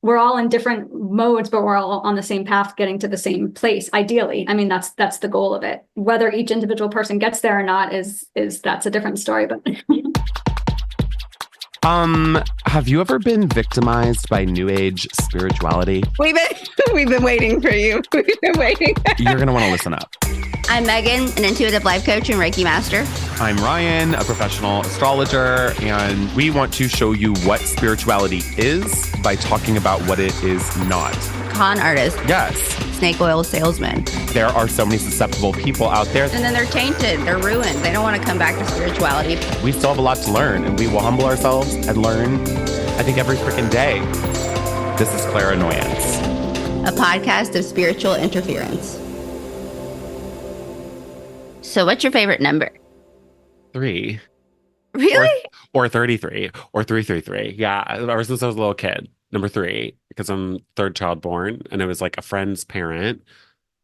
we're all in different modes, but we're all on the same path, getting to the same place, ideally. I mean, that's the goal of it. Whether each individual person gets there or not is that's a different story. But have you ever been victimized by New Age spirituality? We've been waiting for you. We've been waiting. You're gonna want to listen up. I'm Megan, an intuitive life coach and Reiki master. I'm Ryan, a professional astrologer, and we want to show you what spirituality is by talking about what it is not. Con artist. Yes. Snake oil salesman. There are so many susceptible people out there. And then they're tainted. They're ruined. They don't want to come back to spirituality. We still have a lot to learn, and we will humble ourselves and learn, I think, every freaking day. This is Clairannoyance, a podcast of spiritual interference. So what's your favorite number? 3. Really? Or 33 or 333. Yeah, ever since I was a little kid. Number 3, because I'm third child born, and it was like a friend's parent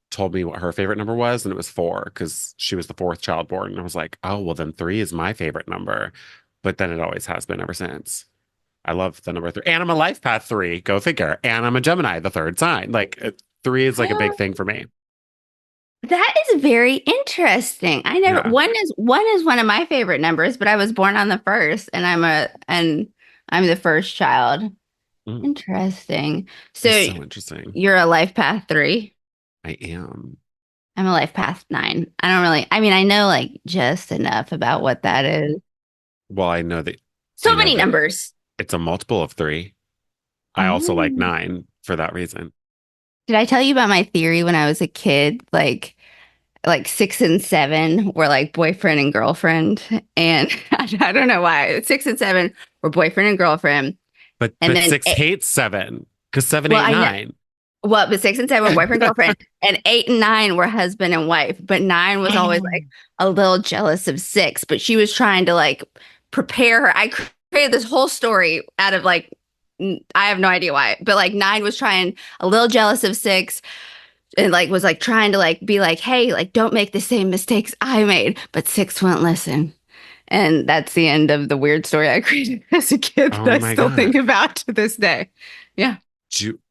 told me what her favorite number was, and it was 4 because she was the 4th child born. And I was like, oh, well, then 3 is my favorite number. But then it always has been ever since. I love the number 3. And I'm a life path 3, go figure. And I'm a Gemini, the 3rd sign. Like 3 is like a big thing for me. That is very interesting. I never one is one of my favorite numbers, but I was born on the 1st, and I'm the first child. Interesting. So interesting. You're a life path 3. I am. I'm a life path 9. I know like just enough about what that is. Well, I know that so many numbers. It's a multiple of 3. I also like 9 for that reason. Did I tell you about my theory when I was a kid? Like 6 and 7 were like boyfriend and girlfriend. And I don't know why. 6 and 7 were boyfriend and girlfriend. But 6 hates 7 because 7, 8, 9. Well, but 6 and 7 were boyfriend, girlfriend, and 8 and 9 were husband and wife. But 9 was always like a little jealous of 6, but she was trying to like prepare her. I created this whole story out of like, I have no idea why, but like 9 was trying a little jealous of 6 and like was like trying to like be like, hey, like don't make the same mistakes I made, but 6 wouldn't listen. And that's the end of the weird story I created as a kid that I still think about to this day. Yeah.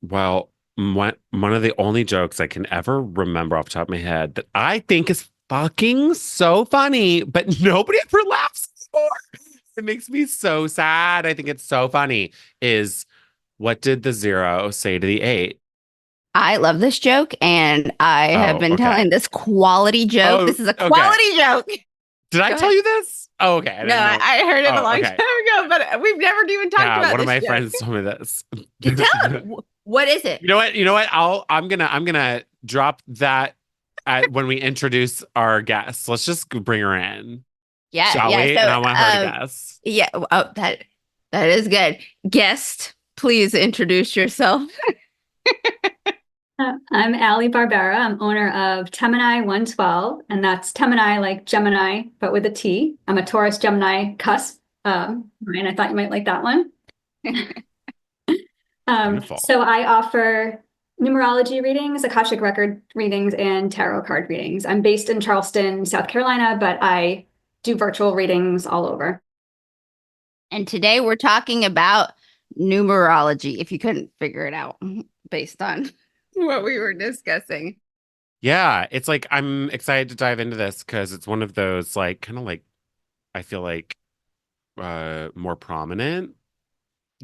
Well, one of the only jokes I can ever remember off the top of my head that I think is fucking so funny, but nobody ever laughs anymore. It makes me so sad. I think it's so funny. Is what did the 0 say to the 8? I love this joke, and I have been telling this quality joke. This is a quality joke. Did I tell you this? Oh, okay. I heard it a long time ago, but we've never even talked about it. One of my friends told me this. Tell him. What is it? You know what? I'm gonna drop that when we introduce our guests. Let's just bring her in. Yeah. Shall we? So, and I want her to guess. Yeah. Oh, that is good. Guest, please introduce yourself. I'm Allie Barbera. I'm owner of Temini 112, and that's Temini like Gemini, but with a T. I'm a Taurus Gemini cusp. Ryan, I thought you might like that one. So I offer numerology readings, Akashic record readings, and tarot card readings. I'm based in Charleston, South Carolina, but I do virtual readings all over. And today we're talking about numerology, if you couldn't figure it out based on what we were discussing. Yeah, it's like I'm excited to dive into this because it's one of those like kind of like I feel like more prominent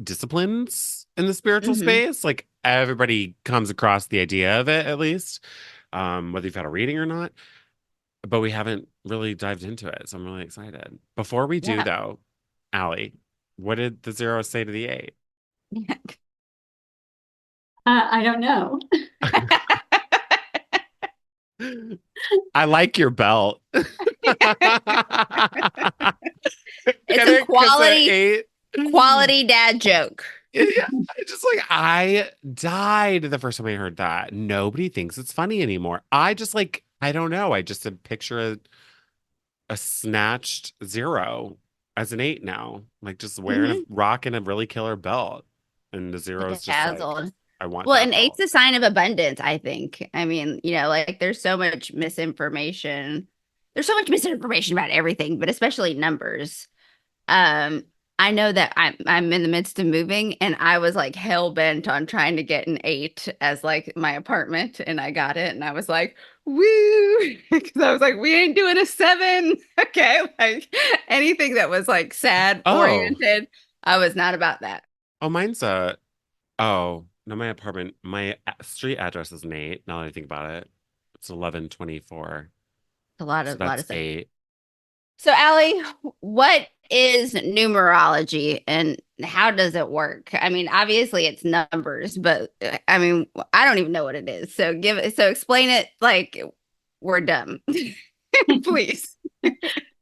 disciplines in the spiritual space. Like everybody comes across the idea of it, at least, whether you've had a reading or not. But we haven't really dived into it, so I'm really excited. Before we do, though, Allie, what did the 0 say to the 8? I don't know. I like your belt. It's a quality dad joke. Yeah, just like I died the first time I heard that. Nobody thinks it's funny anymore. I just like I don't know. I just picture a snatched 0 as an 8 now, like just wearing rocking a really killer belt, and the 0 is just like, I want. Well, an 8's a sign of abundance, I think. I mean, like there's so much misinformation. There's so much misinformation about everything, but especially numbers. I know that I'm in the midst of moving, and I was like hell bent on trying to get an 8 as like my apartment, and I got it, and I was like, woo, because I was like, we ain't doing a 7, okay? Like anything that was like sad Oh, oriented, I was not about that. mine's no, my apartment, my street address is an 8. Now that I think about it, it's 1124. A So lot that's of stuff. 8. So, Allie, what is numerology and how does it work? I mean, obviously it's numbers, but I mean, I don't even know what it is. So explain it like we're dumb. Please.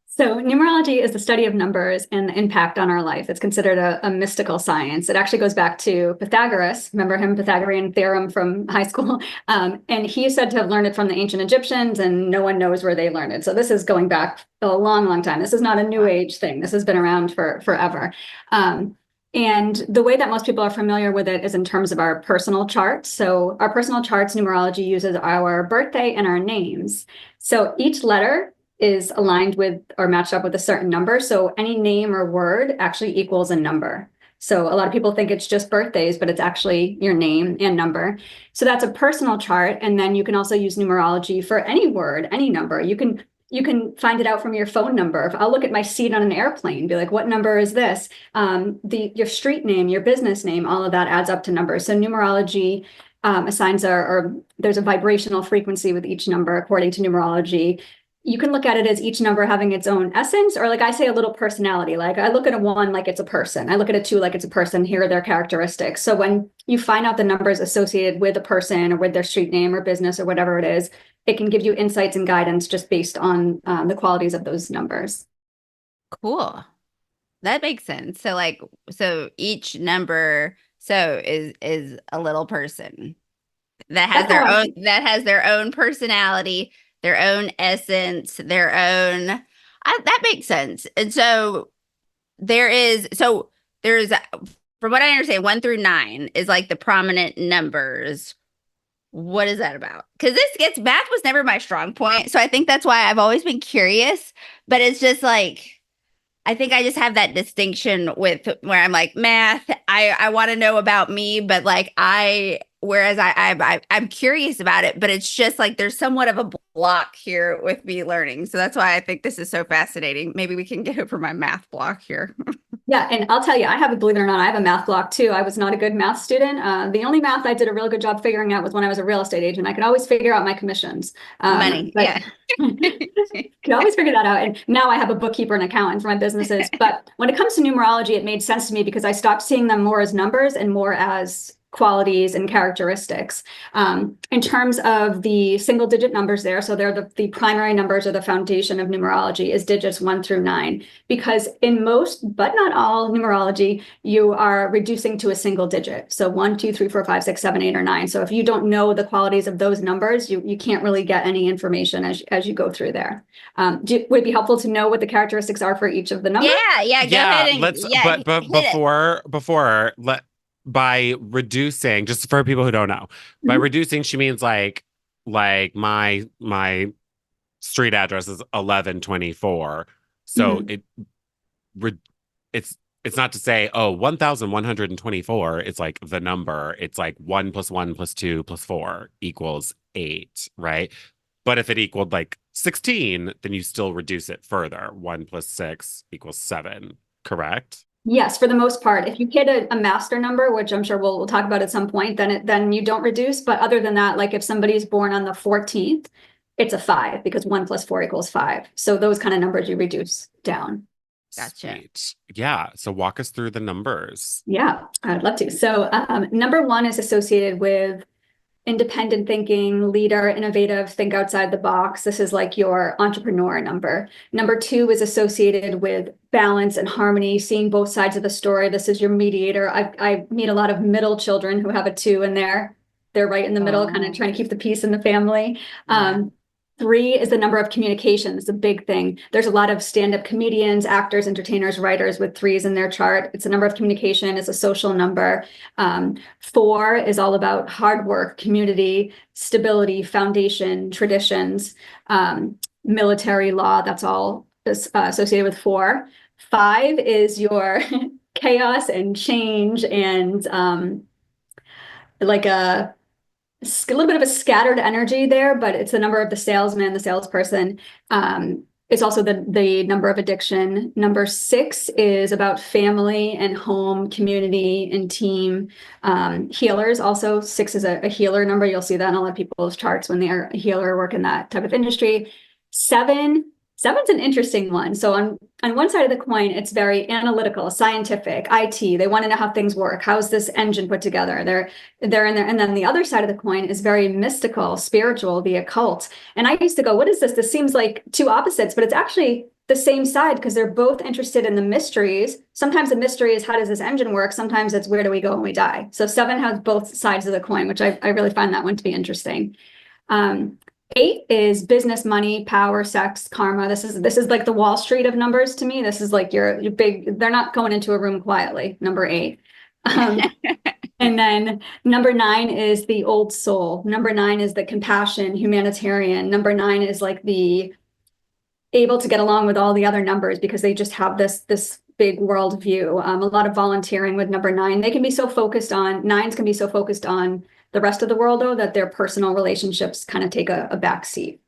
So, numerology is the study of numbers and the impact on our life. It's considered a mystical science. It actually goes back to Pythagoras. Remember him, Pythagorean theorem from high school? And he is said to have learned it from the ancient Egyptians, and no one knows where they learned it. So, this is going back a long, long time. This is not a new age thing. This has been around for forever. And the way that most people are familiar with it is in terms of our personal charts. So, our personal charts, numerology uses our birthday and our names. So, each letter is aligned with or matched up with a certain number. So any name or word actually equals a number. So a lot of people think it's just birthdays, but it's actually your name and number. So that's a personal chart. And then you can also use numerology for any word, any number. You can find it out from your phone number. If I'll look at my seat on an airplane, be like, what number is this? Your street name, your business name, all of that adds up to numbers. So numerology assigns or there's a vibrational frequency with each number according to numerology. You can look at it as each number having its own essence, or like I say, a little personality. Like I look at a 1 like it's a person. I look at a 2 like it's a person. Here are their characteristics. So when you find out the numbers associated with a person or with their street name or business or whatever it is, it can give you insights and guidance just based on the qualities of those numbers. Cool. That makes sense. So each number is a little person that has their own personality, their own essence, their own that makes sense. And so there's from what I understand, 1 through 9 is like the prominent numbers. What is that about? Because math was never my strong point. So I think that's why I've always been curious, but it's just like I think I just have that distinction with where I'm like math. I want to know about me, but like I'm curious about it, but it's just like there's somewhat of a block here with me learning. So that's why I think this is so fascinating. Maybe we can get over my math block here. Yeah, and I'll tell you, believe it or not, I have a math block too. I was not a good math student. The only math I did a really good job figuring out was when I was a real estate agent. I could always figure out my commissions. Money, yeah. Could always figure that out. And now I have a bookkeeper and accountant for my businesses. But when it comes to numerology, it made sense to me because I stopped seeing them more as numbers and more as qualities and characteristics. In terms of the single digit numbers there, so they're the primary numbers or the foundation of numerology is digits 1 through 9, because in most, but not all numerology, you are reducing to a single digit. So 1, 2, 3, 4, 5, 6, 7, 8, or 9. So if you don't know the qualities of those numbers, you can't really get any information as you go through there. Would it be helpful to know what the characteristics are for each of the numbers? Yeah, go ahead and but before by reducing, just for people who don't know, by reducing, she means like my street address is 1124. So it's not to say, 1124. It's like the number. It's like 1 + 1 + 2 + 4 = 8, right? But if it equaled like 16, then you still reduce it further. 1 + 6 = 7, correct? Yes, for the most part. If you hit a master number, which I'm sure we'll talk about at some point, then you don't reduce. But other than that, like if somebody's born on the 14th, it's a 5 because 1 + 4 = 5. So those kind of numbers you reduce down. Gotcha. Sweet. Yeah. So walk us through the numbers. Yeah, I'd love to. So number 1 is associated with independent thinking, leader, innovative, think outside the box. This is like your entrepreneur number. Number 2 is associated with balance and harmony, seeing both sides of the story. This is your mediator. I meet a lot of middle children who have a 2 in there. They're right in the middle, kind of trying to keep the peace in the family. Yeah. 3 is the number of communication. It's a big thing. There's a lot of stand-up comedians, actors, entertainers, writers with 3s in their chart. It's a number of communication. It's a social number. 4 is all about hard work, community, stability, foundation, traditions, military law. That's all associated with 4. 5 is your chaos and change and like a little bit of a scattered energy there, but it's the number of the salesman, the salesperson. It's also the number of addiction. Number 6 is about family and home, community and team. Healers also, 6 is a healer number. You'll see that in a lot of people's charts when they are a healer, work in that type of industry. 7's an interesting one. So on one side of the coin, it's very analytical, scientific, IT. They want to know how things work. How's this engine put together? They're in there. And then the other side of the coin is very mystical, spiritual, the occult. And I used to go, what is this? This seems like two opposites, but it's actually the same side because they're both interested in the mysteries. Sometimes the mystery is how does this engine work? Sometimes it's where do we go when we die? So 7 has both sides of the coin, which I really find that one to be interesting. 8 is business, money, power, sex, karma. This is like the Wall Street of numbers to me. This is like your big, they're not going into a room quietly, number 8. And then number 9 is the old soul. Number 9 is the compassion, humanitarian. Number 9 is like the able to get along with all the other numbers because they just have this big world view. A lot of volunteering with number 9. They can be so focused on, 9s can be so focused on the rest of the world, though, that their personal relationships kind of take a back seat.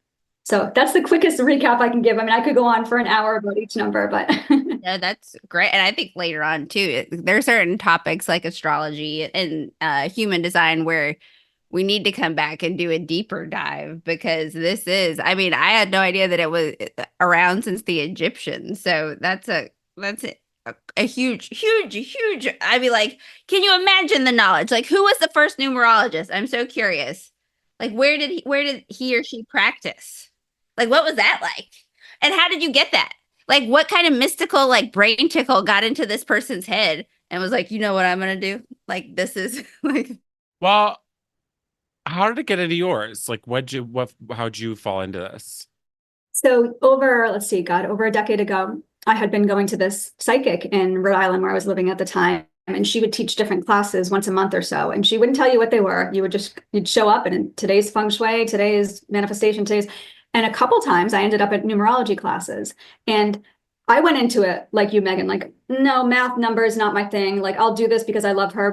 So that's the quickest recap I can give. I mean, I could go on for an hour about each number, but no, that's great. And I think later on too, there are certain topics like astrology and human design where we need to come back and do a deeper dive because this is, I mean, I had no idea that it was around since the Egyptians. So that's a huge, I mean, like, can you imagine the knowledge? Like, who was the first numerologist? I'm so curious. Like, where did he or she practice? Like, what was that like? And how did you get that? Like, what kind of mystical, like, brain tickle got into this person's head and was like, you know what I'm going to do? Like, this is like. Well, how did it get into yours? Like, how'd you fall into this? So over a decade ago, I had been going to this psychic in Rhode Island where I was living at the time. And she would teach different classes once a month or so. And she wouldn't tell you what they were. You'd show up and today's feng shui, today's manifestation, and a couple times I ended up at numerology classes. And I went into it like you, Megan, like, no, math, numbers, not my thing. Like, I'll do this because I love her.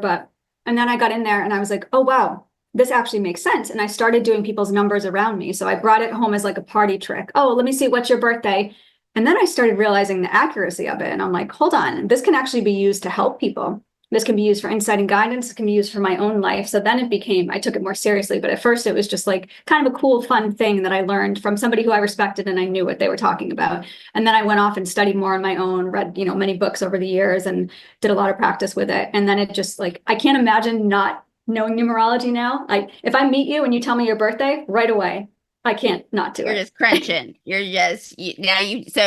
And then I got in there and I was like, oh, wow, this actually makes sense. And I started doing people's numbers around me. So I brought it home as like a party trick. Oh, let me see, what's your birthday? And then I started realizing the accuracy of it. And I'm like, hold on, this can actually be used to help people. This can be used for insight and guidance. It can be used for my own life. So then I took it more seriously. But at first it was just like kind of a cool, fun thing that I learned from somebody who I respected and I knew what they were talking about. And then I went off and studied more on my own, read, many books over the years and did a lot of practice with it. And then it just like, I can't imagine not knowing numerology now. If I meet you and you tell me your birthday right away, I can't not do it. You're just crunching. So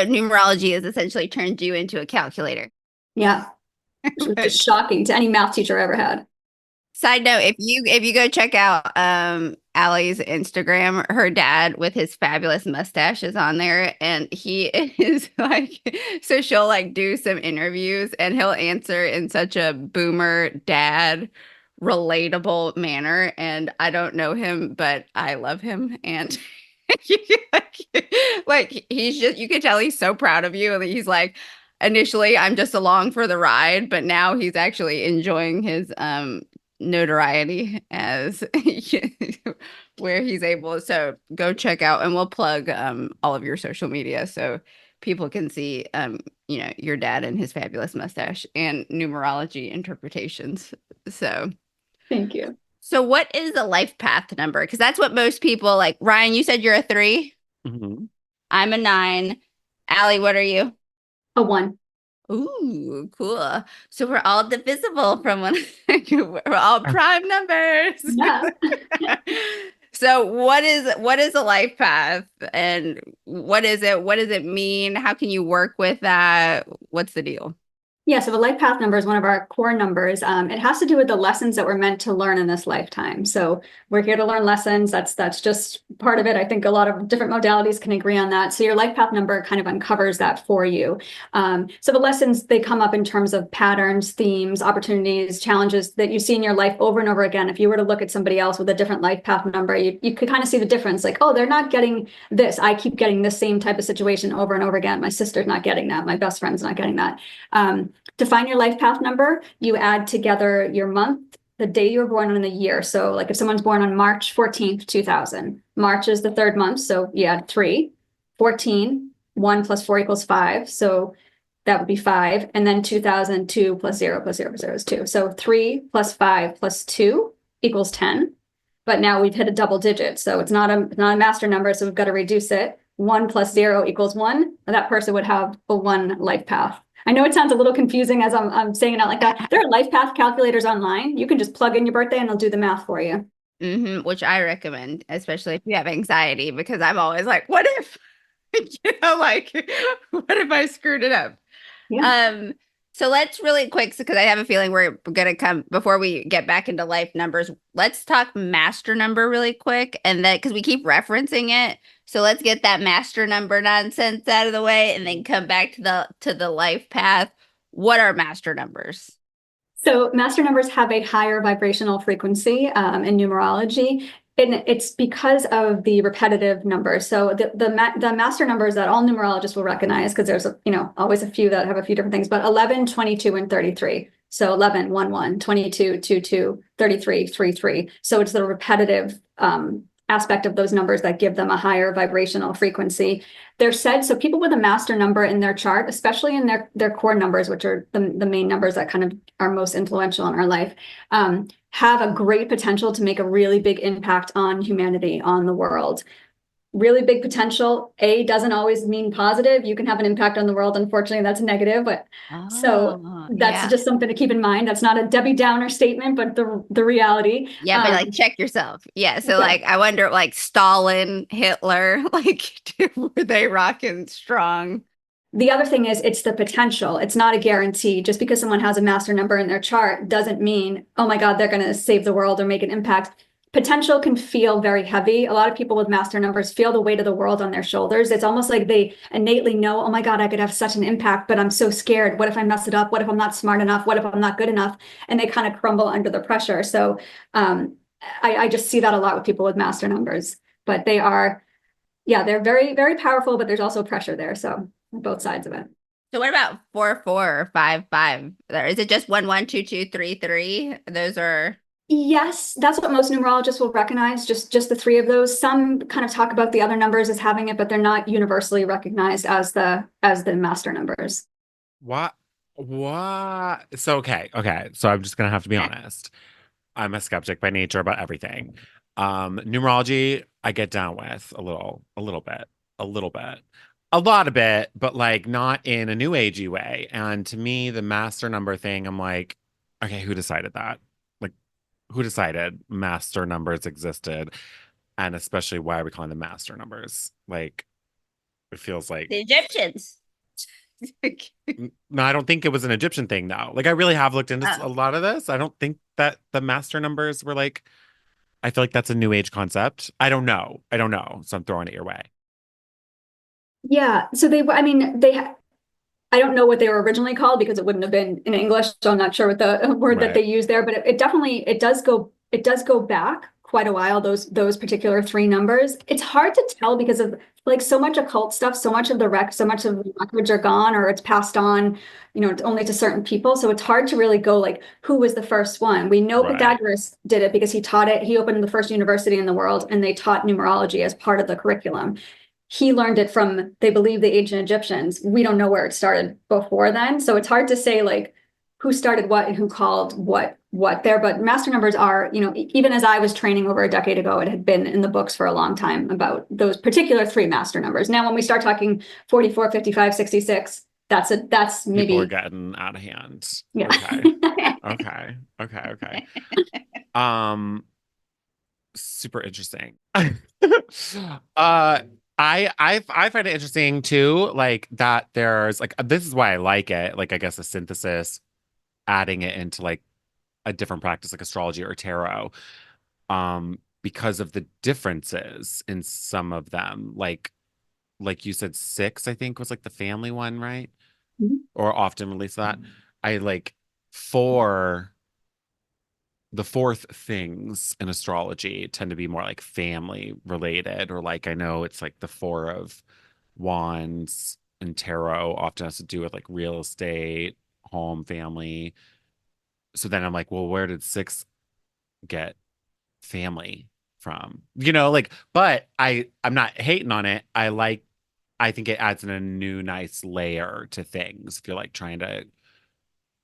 numerology has essentially turned you into a calculator. Yeah. Which was just shocking to any math teacher I ever had. Side note, if you go check out Allie's Instagram, her dad with his fabulous mustache is on there and he is like, so she'll like do some interviews and he'll answer in such a boomer dad relatable manner. And I don't know him, but I love him. And like he's just, you can tell he's so proud of you. And he's like, initially I'm just along for the ride, but now he's actually enjoying his notoriety as where he's able. So go check out, and we'll plug all of your social media so people can see your dad and his fabulous mustache and numerology interpretations. So thank you. So what is a life path number? Because that's what most people like. Ryan, you said you're a 3. Mm-hmm. I'm a 9. Allie, what are you? A 1. Ooh, cool. So we're all divisible from one. We're all prime numbers. Yeah. So what is a life path, and what is it? What does it mean? How can you work with that? What's the deal? Yeah, so the life path number is one of our core numbers. It has to do with the lessons that we're meant to learn in this lifetime. So we're here to learn lessons. That's just part of it. I think a lot of different modalities can agree on that. So your life path number kind of uncovers that for you. So the lessons, they come up in terms of patterns, themes, opportunities, challenges that you see in your life over and over again. If you were to look at somebody else with a different life path number, you could kind of see the difference. Like, oh, they're not getting this. I keep getting this same type of situation over and over again. My sister's not getting that. My best friend's not getting that. To find your life path number, you add together your month, the day you were born, and the year. So like if someone's born on March 14th, 2000, March is the third month. So you add 3, 14, 1 plus 4 equals 5. So that would be 5. And then 2002 plus 0 plus 0 plus 0 is 2. So 3 plus 5 plus 2 equals 10. But now we've hit a double digit. So it's not a master number. So we've got to reduce it. 1 plus 0 equals 1. That person would have a 1 life path. I know it sounds a little confusing as I'm saying it out like that. There are life path calculators online. You can just plug in your birthday and they'll do the math for you. Which I recommend, especially if you have anxiety, because I'm always like, what if, like, what if I screwed it up? Yeah. So let's really quick, because I have a feeling we're going to come, before we get back into life numbers, let's talk master number really quick. And that, because we keep referencing it. So let's get that master number nonsense out of the way and then come back to the life path. What are master numbers? So master numbers have a higher vibrational frequency in numerology. And it's because of the repetitive numbers. So the master numbers that all numerologists will recognize, because there's always a few that have a few different things, but 11, 22, and 33. So 11, 1, 1, 22, 2, 2, 33, 3, 3. So it's the repetitive aspect of those numbers that give them a higher vibrational frequency. They're said, so people with a master number in their chart, especially in their core numbers, which are the main numbers that kind of are most influential in our life, have a great potential to make a really big impact on humanity, on the world. Really big potential. A doesn't always mean positive. You can have an impact on the world. Unfortunately, that's negative. But so that's just something to keep in mind. That's not a Debbie Downer statement, but the reality. Yeah, but like check yourself. Yeah. So like I wonder, like Stalin, Hitler, like were they rocking strong? The other thing is it's the potential. It's not a guarantee. Just because someone has a master number in their chart doesn't mean, oh my God, they're going to save the world or make an impact. Potential can feel very heavy. A lot of people with master numbers feel the weight of the world on their shoulders. It's almost like they innately know, oh my God, I could have such an impact, but I'm so scared. What if I mess it up? What if I'm not smart enough? What if I'm not good enough? And they kind of crumble under the pressure. So I just see that a lot with people with master numbers, but they're very, very powerful, but there's also pressure there. So both sides of it. So what about 4, 4, or 5, 5? Is it just 1, 1, 2, 2, 3, 3? Those are... Yes, that's what most numerologists will recognize, just the 3 of those. Some kind of talk about the other numbers as having it, but they're not universally recognized as the master numbers. What? So okay. So I'm just gonna have to be honest. I'm a skeptic by nature about everything. Numerology, I get down with a little bit, a lot of it, but like not in a new agey way. And to me, the master number thing, I'm like, okay, who decided that? Who decided master numbers existed? And especially why are we calling them master numbers? Like, it feels like the Egyptians. No, I don't think it was an Egyptian thing though. Like I really have looked into a lot of this. I don't think that the master numbers were like, I feel like that's a new age concept. I don't know. So I'm throwing it your way. Yeah. So I don't know what they were originally called because it wouldn't have been in English. So I'm not sure what the word that they use there, but it definitely, it does go back quite a while, those particular 3 numbers. It's hard to tell because of like so much occult stuff, so much of the records are gone or it's passed on, only to certain people. So it's hard to really go like, who was the first one? We know Pythagoras did it because he taught it. He opened the first university in the world and they taught numerology as part of the curriculum. He learned it from, they believe, the ancient Egyptians. We don't know where it started before then. So it's hard to say like who started what and who called what there. But master numbers are, even as I was training over a decade ago, it had been in the books for a long time about those particular 3 master numbers. Now, when we start talking 44, 55, 66, that's maybe... People are getting out of hand. Yeah. Okay. Super interesting. I find it interesting too, like that there's like this is why I like it. Like I guess a synthesis, adding it into like a different practice like astrology or tarot, because of the differences in some of them. Like you said, six, I think was like the family one, right? Mhm. Or often release that. I like four, the fourth things in astrology tend to be more like family related, or like I know it's like the four of wands and tarot often has to do with like real estate, home, family. So then I'm like, well, where did six get family from? Like, but I'm not hating on it. I think it adds in a new nice layer to things if you're like trying to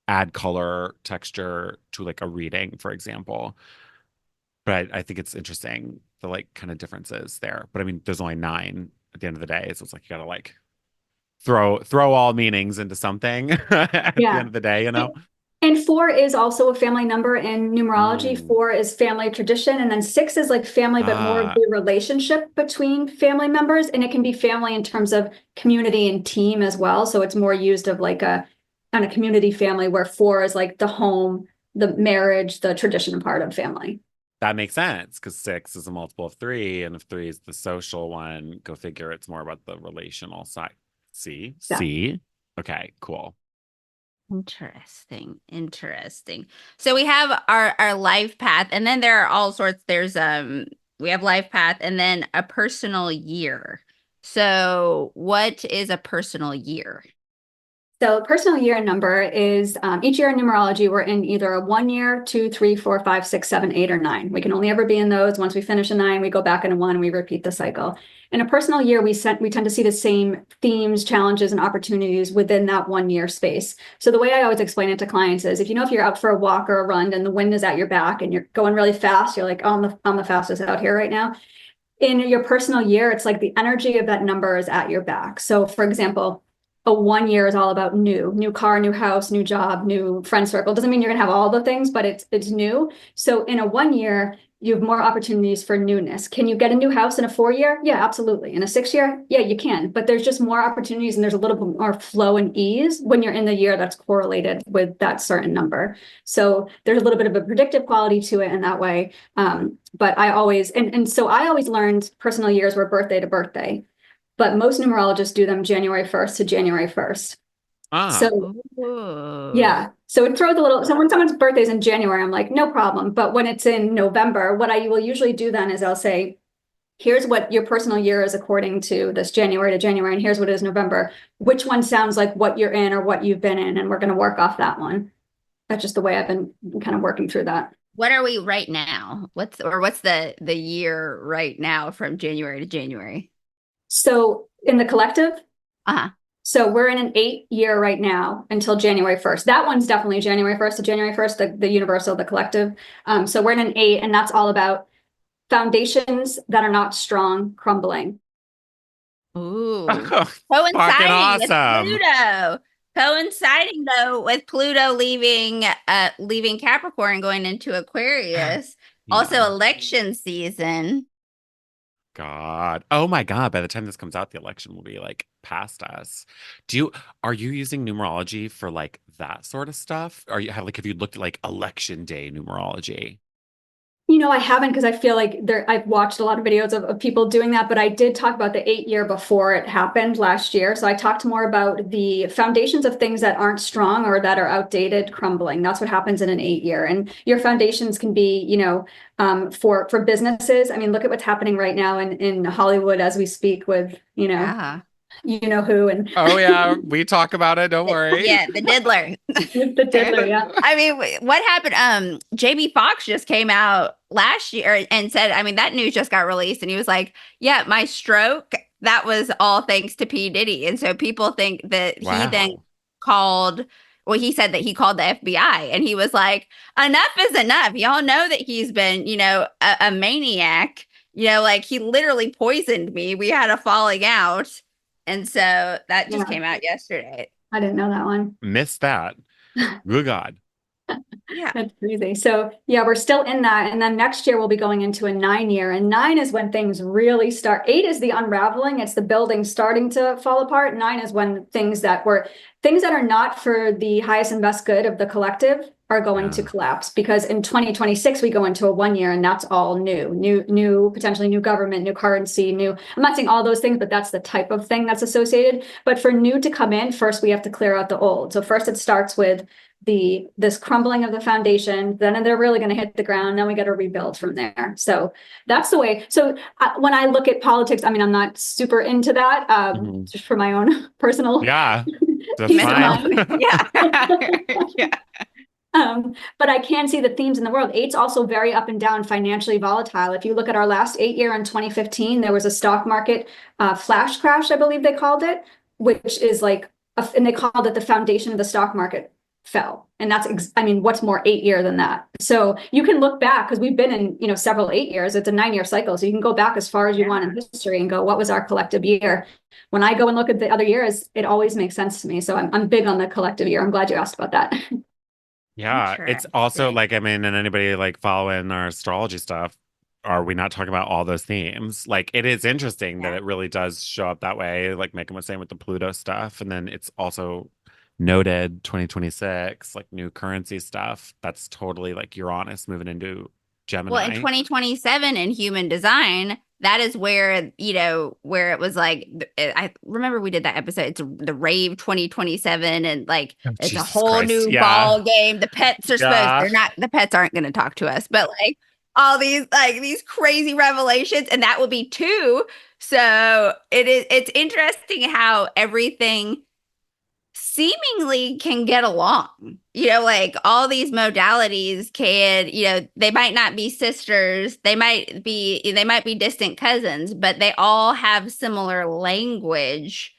add color, texture to like a reading, for example. But I think it's interesting the like kind of differences there. But I mean, there's only nine at the end of the day, so it's like you gotta like throw all meanings into something at the Yeah. end of the day, And four is also a family number in numerology. Mm. Four is family tradition. And then six is like family, but more of Ah, the relationship between family members. And it can be family in terms of community and team as well. So it's more used of like on a community family, where four is like the home, the marriage, the tradition part of family. that makes sense because six is a multiple of three, and if three is the social one, go figure it's more about the relational side. See? Yeah. See? Okay, cool. Interesting. So we have our life path, and then there are all sorts. We have life path and then a personal year. So what is a personal year? So personal year number is each year in numerology, we're in either a 1 year, 2, 3, 4, 5, 6, 7, 8, or 9. We can only ever be in those. Once we finish a 9, we go back into 1, we repeat the cycle. In a personal year, we tend to see the same themes, challenges, and opportunities within that 1 year space. So the way I always explain it to clients is if you're out for a walk or a run and the wind is at your back and you're going really fast, you're like, oh, I'm the fastest out here right now. In your personal year, it's like the energy of that number is at your back. So for example, a 1 year is all about new car, new house, new job, new friend circle. Doesn't mean you're gonna have all the things, but it's new. So in a 1 year, you have more opportunities for newness. Can you get a new house in a 4 year? Yeah, absolutely. In a 6 year, yeah, you can. But there's just more opportunities and there's a little bit more flow and ease when you're in the year that's correlated with that certain number. So there's a little bit of a predictive quality to it in that way. But I always so I always learned personal years were birthday to birthday, but most numerologists do them January 1st to January 1st. Ah, So Ooh. yeah, so it throws a little, so when someone's birthday is in January, I'm like, no problem. But when it's in November, what I will usually do then is I'll say, here's what your personal year is according to this January to January, and here's what it is November. Which one sounds like what you're in or what you've been in? And we're going to work off that one. That's just the way I've been kind of working through that. What are we right now? What's the year right now from January to January? So in the collective, Uh-huh. so we're in an 8 year right now until January 1st. That one's definitely January 1st to January 1st, the universal, the collective. So we're in an 8, and that's all about foundations that are not strong crumbling. Ooh. fucking Coinciding with awesome. Pluto. Coinciding though with Pluto leaving Capricorn going into Aquarius. Also Yeah. election season. God. Oh my God. By the time this comes out, the election will be like past us. Are you using numerology for like that sort of stuff? Have you looked at like election day numerology? I haven't, because I feel like I've watched a lot of videos of people doing that, but I did talk about the 8 year before it happened last year. So I talked more about the foundations of things that aren't strong or that are outdated crumbling. That's what happens in an 8 year. And your foundations can be, for businesses. I mean, look at what's happening right now in Hollywood as we speak with, Yeah. who and Oh yeah, we talk about it. Don't worry. Yeah, the diddler. the diddler, yeah. I mean, what happened? JB Fox just came out last year and said, I mean, that news just got released, and he was like, yeah, my stroke, that was all thanks to P. Diddy. And so people think that Wow. he then he said that he called the FBI, and he was like, enough is enough. Y'all know that he's been, a maniac, like he literally poisoned me. We had a falling out. And so that just came out yesterday. I didn't know that one. Missed that. Good God. Yeah. That's crazy. So yeah, we're still in that. And then next year we'll be going into a 9 year. And 9 is when things really start. 8 is the unraveling. It's the building starting to fall apart. 9 is when things that are not for the highest and best good of the collective are going to collapse. Because in 2026 we go into a 1 year, and that's all new, potentially new government, new currency, new. I'm not saying all those things, but that's the type of thing that's associated. But for new to come in, first we have to clear out the old. So first it starts with this crumbling of the foundation, then they're really going to hit the ground. Then we got to rebuild from there. So that's the way. So when I look at politics, I mean, I'm not super into that, just for my own personal. Yeah, that's peace of fine. mind. Yeah. But I can see the themes in the world. 8's also very up and down, financially volatile. If you look at our last 8 year in 2015, there was a stock market flash crash, I believe they called it, which is like, and they called it the foundation of the stock market fell. And that's, I mean, what's more 8 year than that? So you can look back, because we've been in, several 8 years. It's a 9 year cycle. So you can go back as far as you want in history and go, what was our collective year? When I go and look at the other years, it always makes sense to me. So I'm big on the collective year. I'm glad you asked about that. Yeah, it's also like, I mean, and anybody like following our astrology stuff, are we not talking about all those themes? Like, it is interesting that it really does show up that way, like Megan was saying with the Pluto stuff. And then it's also noted 2026, like new currency stuff. That's totally like Uranus moving into Gemini. Well, in 2027 in human design, that is where, where it was like, I remember we did that episode. It's the rave 2027, and like, it's Jesus a whole Christ, new yeah. ball game. The pets are the pets aren't going to talk to us, but like all these crazy revelations, and that will be 2. So it's interesting how everything seemingly can get along, like all these modalities can, they might not be sisters, they might be distant cousins, but they all have similar language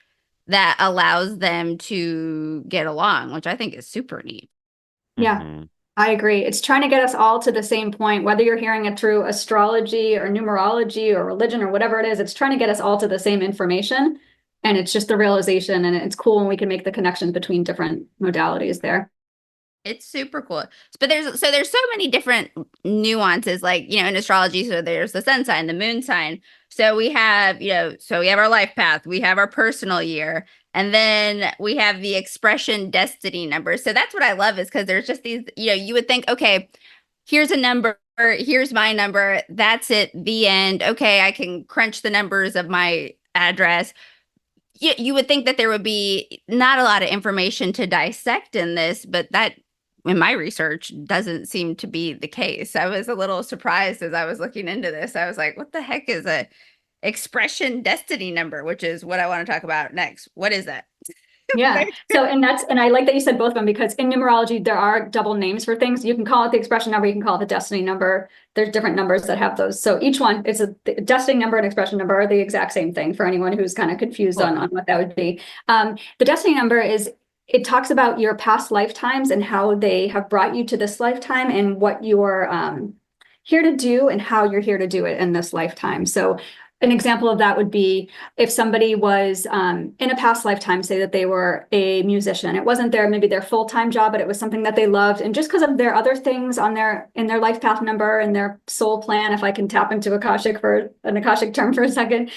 that allows them to get along, which I think is super neat. Yeah, I agree. It's trying to get us all to the same point, whether you're hearing it through astrology or numerology or religion or whatever it is. It's trying to get us all to the same information. And it's just the realization, and it's cool when we can make the connections between different modalities there. It's super cool. But there's so many different nuances, like, in astrology. So there's the sun sign, the moon sign. So we have, so we have our life path, we have our personal year, and then we have the expression destiny number. So that's what I love, is because there's just these, you would think, okay, here's a number, here's my number, that's it, the end. Okay, I can crunch the numbers of my address. You would think that there would be not a lot of information to dissect in this, but that, in my research, doesn't seem to be the case. I was a little surprised as I was looking into this. I was like, what the heck is a expression destiny number, which is what I want to talk about next. What is that? Yeah. So, and I like that you said both of them, because in numerology, there are double names for things. You can call it the expression number, you can call it the destiny number. There's different numbers that have those. So each one is the destiny number and expression number are the exact same thing, for anyone who's kind of confused on what that would be. The destiny number it talks about your past lifetimes and how they have brought you to this lifetime, and what you're here to do and how you're here to do it in this lifetime. So an example of that would be if somebody was in a past lifetime, say that they were a musician. It wasn't maybe their full-time job, but it was something that they loved. And just because of their other things in their life path number and their soul plan, if I can tap into Akashic for an Akashic term for a second,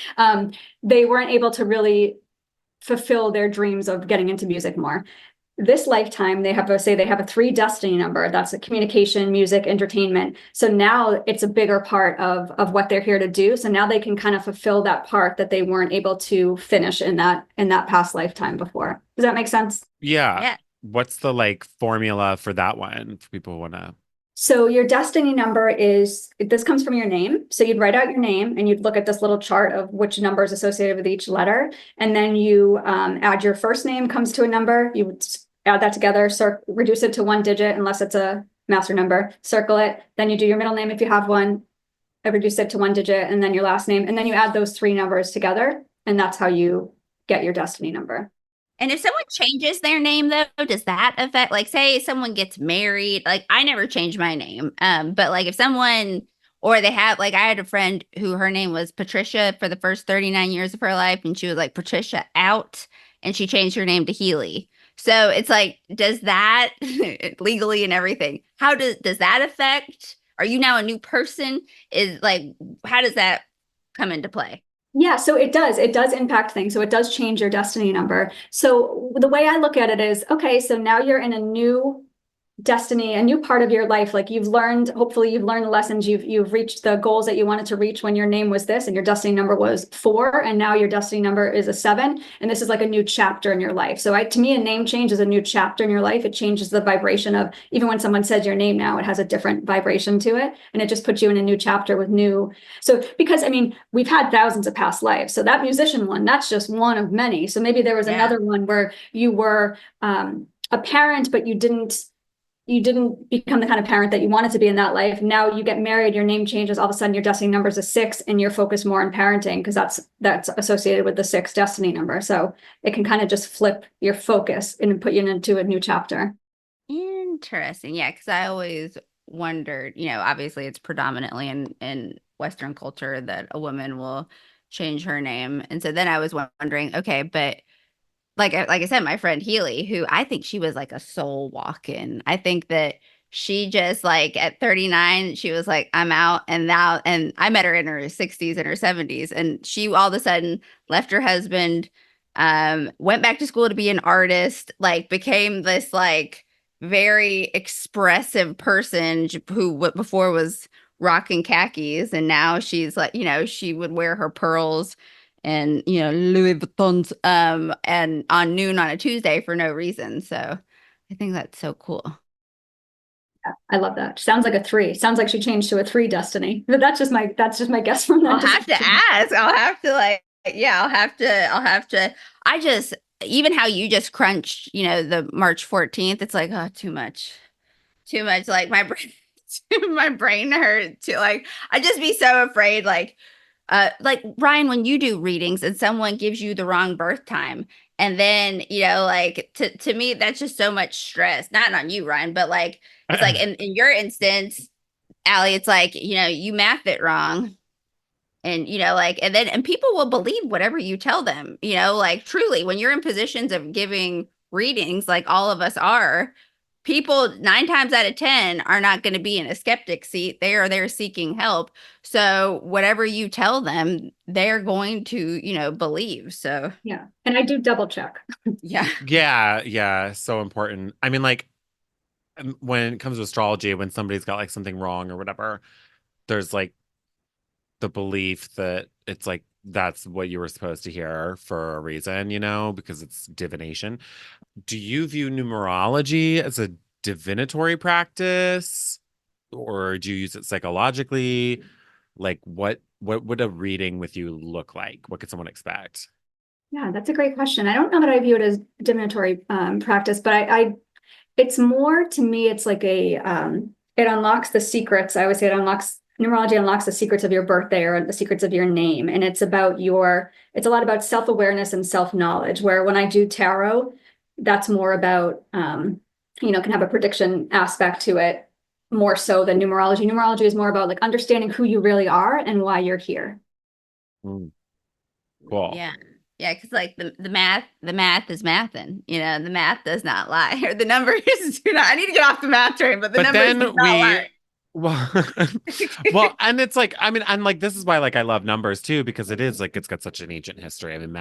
they weren't able to really fulfill their dreams of getting into music more. This lifetime, they have a 3 destiny number. That's a communication, music, entertainment. So now it's a bigger part of what they're here to do. So now they can kind of fulfill that part that they weren't able to finish in that past lifetime before. Does that make sense? Yeah. What's the like formula for that one for people who want to? So your destiny number this comes from your name. So you'd write out your name and you'd look at this little chart of which number is associated with each letter. And then you add your first name comes to a number. You would add that together, reduce it to 1 digit, unless it's a master number, circle it. Then you do your middle name if you have one, reduce it to 1 digit, and then your last name. And then you add those 3 numbers together. And that's how you get your destiny number. And if someone changes their name, though, does that affect, like, say someone gets married? Like, I never changed my name. But like if someone, or they have, like, I had a friend who her name was Patricia for the first 39 years of her life. And she was like, Patricia out. And she changed her name to Healy. So it's like, does that legally and everything, how does that affect? Are you now a new person? Is like, how does that come into play? Yeah, so it does impact things. So it does change your destiny number. So the way I look at it is, okay, so now you're in a new destiny, a new part of your life. Like hopefully you've learned the lessons, you've reached the goals that you wanted to reach when your name was this and your destiny number was 4, and now your destiny number is a 7, and this is like a new chapter in your life. So to me, a name change is a new chapter in your life. It changes the vibration of, even when someone says your name now, it has a different vibration to it, and it just puts you in a new chapter with new. So because I mean, we've had thousands of past lives. So that musician one, that's just one of many. So maybe there was another one where you were a parent, but you didn't become the kind of parent that you wanted to be in that life. Now you get married, your name changes, all of a sudden your destiny number is a 6, and you're focused more on parenting because that's associated with the 6 destiny number. So it can kind of just flip your focus and put you into a new chapter. Interesting. Yeah, because I always wondered, obviously it's predominantly in Western culture that a woman will change her name. And so then I was wondering, okay, but like I said, my friend Healy, who I think she was like a soul walk-in. I think that she just like at 39, she was like, I'm out. And I met her in her 60s and her 70s. And she all of a sudden left her husband, went back to school to be an artist, like became this like very expressive person who before was rocking khakis. And now she's like, she would wear her pearls and Louis Vuittons and on noon on a Tuesday for no reason. So I think that's so cool. Yeah, I love that. Sounds like a 3. Sounds like she changed to a 3 destiny. But that's just my guess from that. I'll have to ask. I'll have to I'll have to. I just, even how you just crunched, the March 14th, it's like, oh, too much. Like my brain, my brain hurt too. Like I'd just be so afraid, like Ryan, when you do readings and someone gives you the wrong birth time, and then, like to me, that's just so much stress. Not on you, Ryan, but like, it's like in your instance, Allie, it's like, you math it wrong. And, and people will believe whatever you tell them, like truly, when you're in positions of giving readings, like all of us are, people 9 times out of 10 are not going to be in a skeptic seat. They are there seeking help. So whatever you tell them, they're going to, believe. So yeah. And I do double check. yeah. Yeah. So important. I mean, like when it comes to astrology, when somebody's got like something wrong or whatever, there's like the belief that it's like that's what you were supposed to hear for a reason, because it's divination. Do you view numerology as a divinatory practice, or do you use it psychologically? Like what would a reading with you look like? What could someone expect? Yeah, that's a great question. I don't know that I view it as divinatory practice, but it's more, to me, it's like it unlocks the secrets. I always say numerology unlocks the secrets of your birthday or the secrets of your name. And it's a lot about self-awareness and self-knowledge, where when I do tarot, that's more about, can have a prediction aspect to it more so than numerology. Numerology is more about like understanding who you really are and why you're here. Cool. Yeah. Yeah, because like the math is mathin'. The math does not lie. Or the numbers do not. I need to get off the math train, but the numbers do not lie. Well, and it's like, I mean, and like this is why like I love numbers too, because it is like it's got such an ancient history. I mean,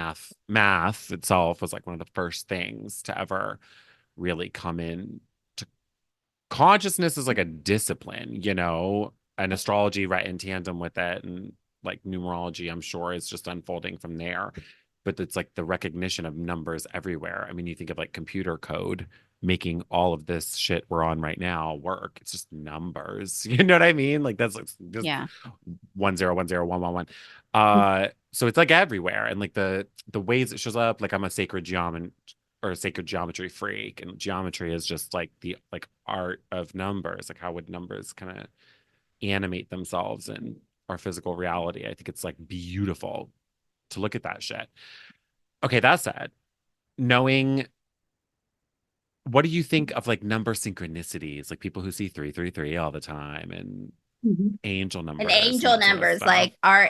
math itself was like one of the first things to ever really come in to consciousness as like a discipline, and astrology right in tandem with it, and like numerology, I'm sure, is just unfolding from there. But it's like the recognition of numbers everywhere. I mean, you think of like computer code making all of this shit we're on right now work. It's just numbers. You know what I mean? Like that's like just 10101111. So it's like everywhere. And like the ways it shows up, like I'm a sacred geometry freak, and geometry is just like the like art of numbers. Like how would numbers kind of animate themselves in our physical reality? I think it's like beautiful to look at that shit. Okay, that said, knowing, what do you think of like number synchronicities, like people who see 333 all the time, and angel numbers? And angel numbers, like are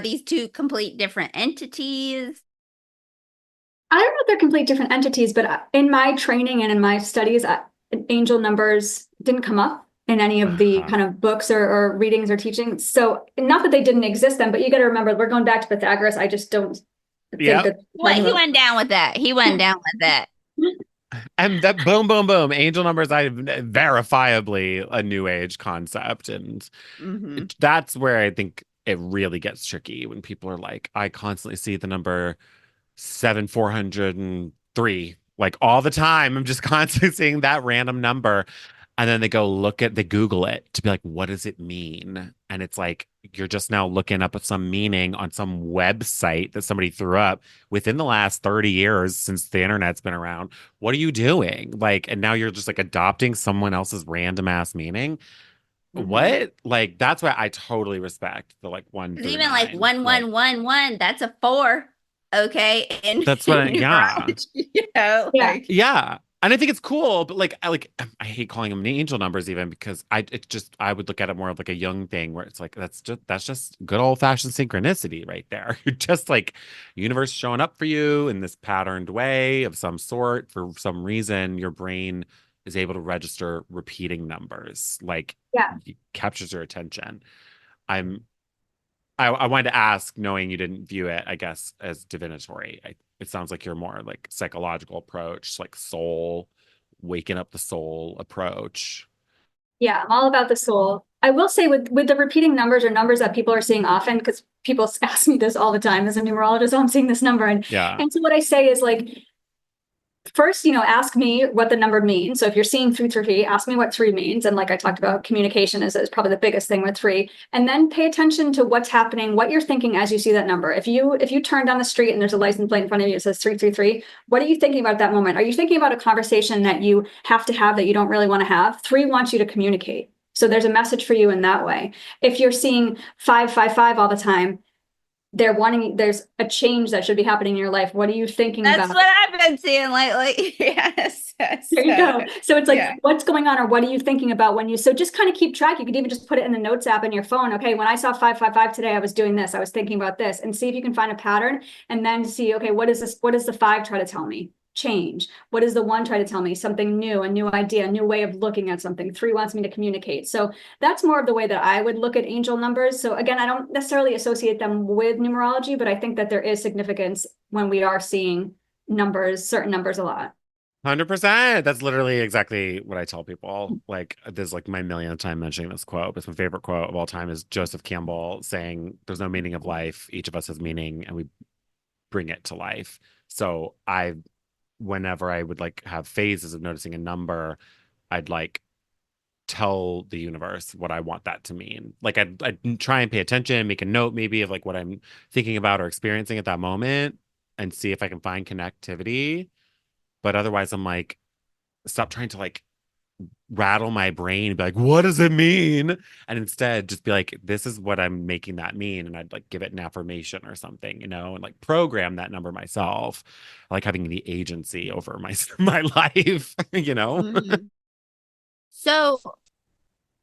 these two complete different entities? I don't know if they're complete different entities, but in my training and in my studies, angel numbers didn't come up in any of the Uh-huh. kind of books or readings or teachings. So not that they didn't exist then, but you got to remember, we're going back to Pythagoras. I just don't think Yep. that What talking he about. went down with that. He went down with that. And that boom, boom, boom. Angel numbers, I verifiably a new age concept. And Hmm. that's where I think it really gets tricky when people are like, I constantly see the number 7,403, like all the time. I'm just constantly seeing that random number. And then they Google it to be like, what does it mean? And it's like, you're just now looking up at some meaning on some website that somebody threw up within the last 30 years since the internet's been around. What are you doing? Like, and now you're just like adopting someone else's random ass meaning. Mhm. What? Like, that's why I totally respect the like one 'Cause through even like nine. one, Like, one, one, one, that's a 4. Okay. In that's what yeah. numerology, Yeah. like Yeah. And I think it's cool, but I hate calling them angel numbers even because I would look at it more of like a young thing where it's like that's just good old fashioned synchronicity right there. You're just like universe showing up for you in this patterned way of some sort. For some reason, your brain is able to register repeating numbers, like Yeah. it captures your attention. I'm I wanted to ask, knowing you didn't view it, I guess, as divinatory. It sounds like you're more like psychological approach, like soul, waking up the soul approach. Yeah, I'm all about the soul. I will say with the repeating numbers or numbers that people are seeing often, because people ask me this all the time as a numerologist, oh, I'm seeing this number. Yeah. And so what I say is like, first, ask me what the number means. So if you're seeing 333, ask me what 3 means. And like I talked about, communication is probably the biggest thing with 3. And then pay attention to what's happening, what you're thinking as you see that number. If you turn down the street and there's a license plate in front of you that says 333, what are you thinking about at that moment? Are you thinking about a conversation that you have to have that you don't really want to have? 3 wants you to communicate. So there's a message for you in that way. If you're seeing 555 all the time, there's a change that should be happening in your life. What are you thinking that's about? what I've been seeing lately. Yes. There you go. So it's like, Yeah. what's going on or what are you thinking about when so just kind of keep track. You could even just put it in the notes app in your phone. Okay, when I saw 555 today, I was doing this, I was thinking about this, and see if you can find a pattern and then see, okay, what is this? What does the 5 try to tell me? Change. What does the 1 try to tell me? Something new, a new idea, a new way of looking at something. 3 wants me to communicate. So that's more of the way that I would look at angel numbers. So again, I don't necessarily associate them with numerology, but I think that there is significance when we are seeing certain numbers a lot. 100%. That's literally exactly what I tell people. Like, this is like my millionth time mentioning this quote. It's my favorite quote of all time is Joseph Campbell saying, there's no meaning of life. Each of us has meaning and we bring it to life. So whenever I would like have phases of noticing a number, I'd like tell the universe what I want that to mean. Like I'd try and pay attention, make a note maybe of like what I'm thinking about or experiencing at that moment and see if I can find connectivity. But otherwise I'm like, stop trying to like rattle my brain and be like, what does it mean? And instead just be like, this is what I'm making that mean. And I'd like give it an affirmation or something, and like program that number myself. I like having the agency over my life. Mhm. So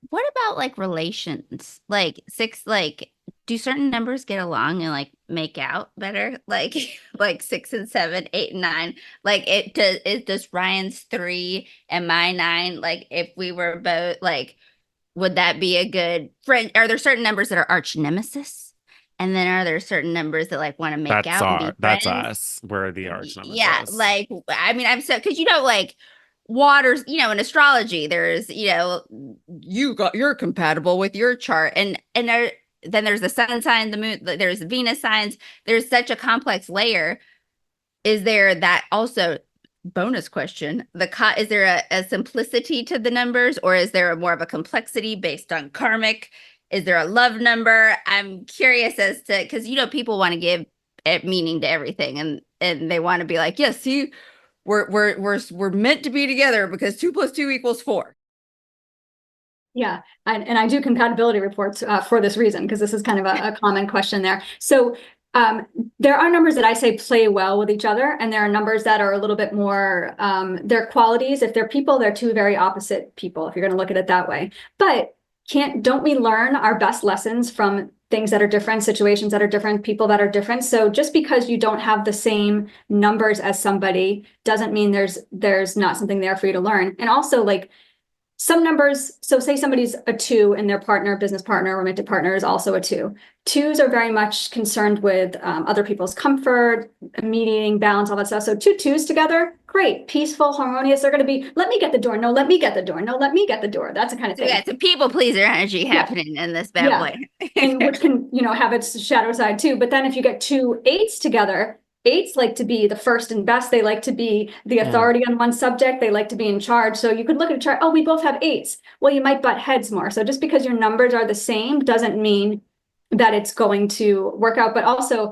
what about like relations? Like 6, like do certain numbers get along and like make out better? Like like 6 and 7, 8 and 9. Like does Ryan's 3 and my 9, like if we were both like, would that be a good friend? Are there certain numbers that are arch nemesis? And then are there certain numbers that like want to make out and be That's friends? us. We're the arch Yeah, nemesis. like I mean, I'm so because like waters, in astrology, there's you're compatible with your chart, and then there's the sun sign, the moon, there's Venus signs. There's such a complex layer. Is there that also? Bonus question: is there a simplicity to the numbers, or is there more of a complexity based on karmic? Is there a love number? I'm curious as to because people want to give it meaning to everything, and they want to be like, yes, see, we're meant to be together because 2 + 2 = 4. Yeah, and I do compatibility reports for this reason, because this is kind of a common question there. So there are numbers that I say play well with each other, and there are numbers that are a little bit more, their qualities. If they're people, they're two very opposite people, if you're going to look at it that way. But don't we learn our best lessons from things that are different, situations that are different, people that are different? So just because you don't have the same numbers as somebody doesn't mean there's not something there for you to learn. And also, like, some numbers, so say somebody's a 2 and their partner, business partner, romantic partner is also a 2. 2s are very much concerned with other people's comfort, mediating, balance, all that stuff. So 2 2s together, great, peaceful, harmonious. They're going to be, let me get the door. No, let me get the door. No, let me get the door. That's the kind of So thing. yeah, it's a people pleaser energy happening in this bad boy. And which can, have its shadow side too. But then if you get 2 8s together, 8s like to be the first and best. They like to be the authority on one subject. They like to be in charge. So you could look at a chart. Oh, we both have 8s. Well, you might butt heads more. So just because your numbers are the same doesn't mean that it's going to work out. But also,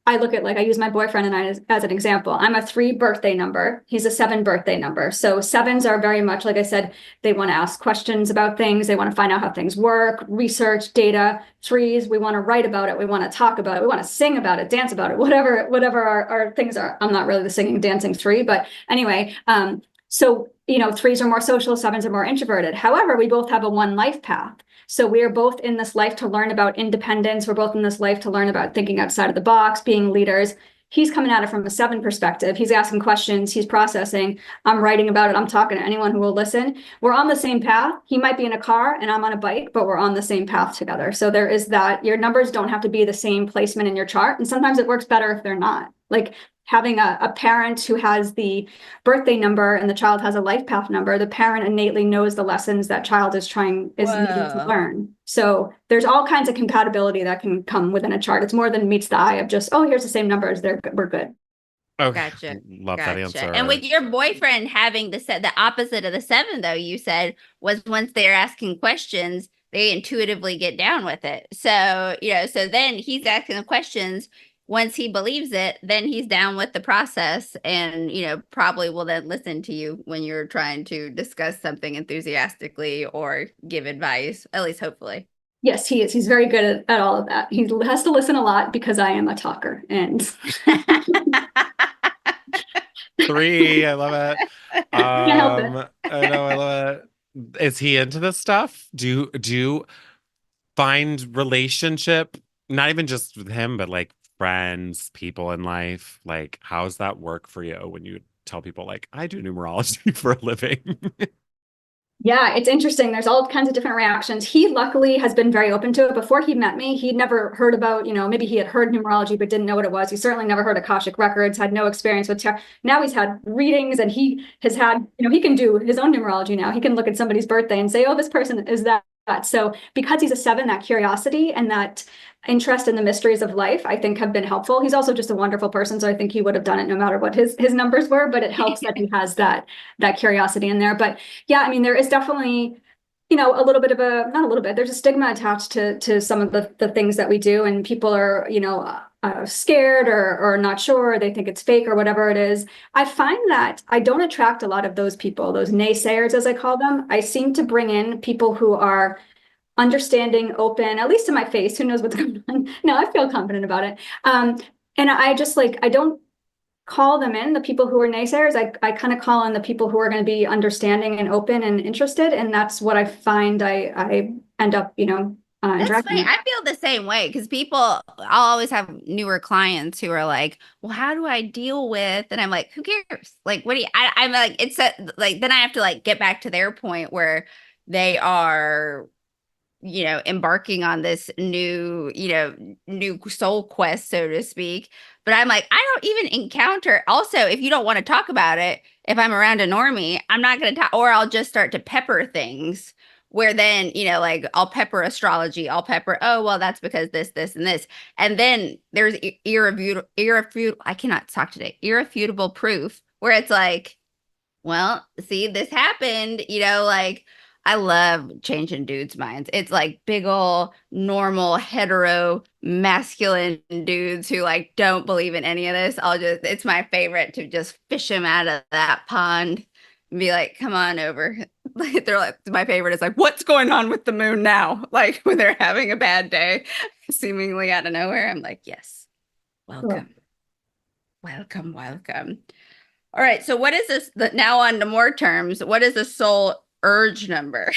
I look at, like, I use my boyfriend and I as an example. I'm a 3 birthday number. He's a 7 birthday number. So 7s are very much, like I said, they want to ask questions about things. They want to find out how things work, research, data. 3s, we want to write about it. We want to talk about it. We want to sing about it, dance about it, whatever our things are. I'm not really the singing, dancing 3, but anyway, so, 3s are more social, 7s are more introverted. However, we both have a 1 life path. So we are both in this life to learn about independence. We're both in this life to learn about thinking outside of the box, being leaders. He's coming at it from a 7 perspective. He's asking questions. He's processing. I'm writing about it. I'm talking to anyone who will listen. We're on the same path. He might be in a car and I'm on a bike, but we're on the same path together. So there is that. Your numbers don't have to be the same placement in your chart. And sometimes it works better if they're not. Like, having a parent who has the birthday number and the child has a life path number, the parent innately knows the lessons that child is needing to learn. So there's all kinds of compatibility that can come within a chart. It's more than meets the eye of just, oh, here's the same numbers. We're good. Okay. Gotcha. Love that answer. And with your boyfriend having the opposite of the 7, though, you said was once they're asking questions, they intuitively get down with it. So, so then he's asking the questions. Once he believes it, then he's down with the process and, probably will then listen to you when you're trying to discuss something enthusiastically or give advice, at least hopefully. Yes, he is. He's very good at all of that. He has to listen a lot because I am a talker. And 3, I love it. Can't help it. I know, I love it. Is he into this stuff? Do you find relationship, not even just with him, but like friends, people in life? Like, how's that work for you when you tell people, like, I do numerology for a living? Yeah, it's interesting. There's all kinds of different reactions. He luckily has been very open to it. Before he met me, he'd never heard about, maybe he had heard numerology, but didn't know what it was. He certainly never heard Akashic records, had no experience with tarot. Now he's had readings and he has had, he can do his own numerology now. He can look at somebody's birthday and say, oh, this person is that. So because he's a 7, that curiosity and that interest in the mysteries of life, I think, have been helpful. He's also just a wonderful person. So I think he would have done it no matter what his numbers were, but it helps that he has that curiosity in there. But yeah, I mean, there is definitely, a little bit of not a little bit, there's a stigma attached to some of the things that we do. And people are, scared or not sure, they think it's fake or whatever it is. I find that I don't attract a lot of those people, those naysayers, as I call them. I seem to bring in people who are understanding, open, at least to my face. Who knows what's going on? No, I feel confident about it. And I just I don't call them in, the people who are naysayers. I kind of call in the people who are going to be understanding and open and interested. And that's what I find I end up, That's interacting funny. with. I feel the same way because I'll always have newer clients who are like, well, how do I deal with? And I'm like, who cares? Like, what do you, I'm like, then I have to get back to their point where they are, embarking on this new soul quest, so to speak. But I'm like, I don't even encounter. Also, if you don't want to talk about it, if I'm around a normie, I'm not going to talk, or I'll just start to pepper things where then, I'll pepper astrology. I'll pepper, oh, well, that's because this, and this. And then there's I cannot talk today, irrefutable proof where it's like, well, see, this happened, I love changing dudes' minds. It's like big ol' normal hetero masculine dudes who don't believe in any of this. It's my favorite to just fish them out of that pond and be like, come on over. They're like, my favorite is like, what's going on with the moon now? Like when they're having a bad day, seemingly out of nowhere. I'm like, yes, welcome. Welcome. All right. So what is this? Now on to more terms. What is the soul urge number?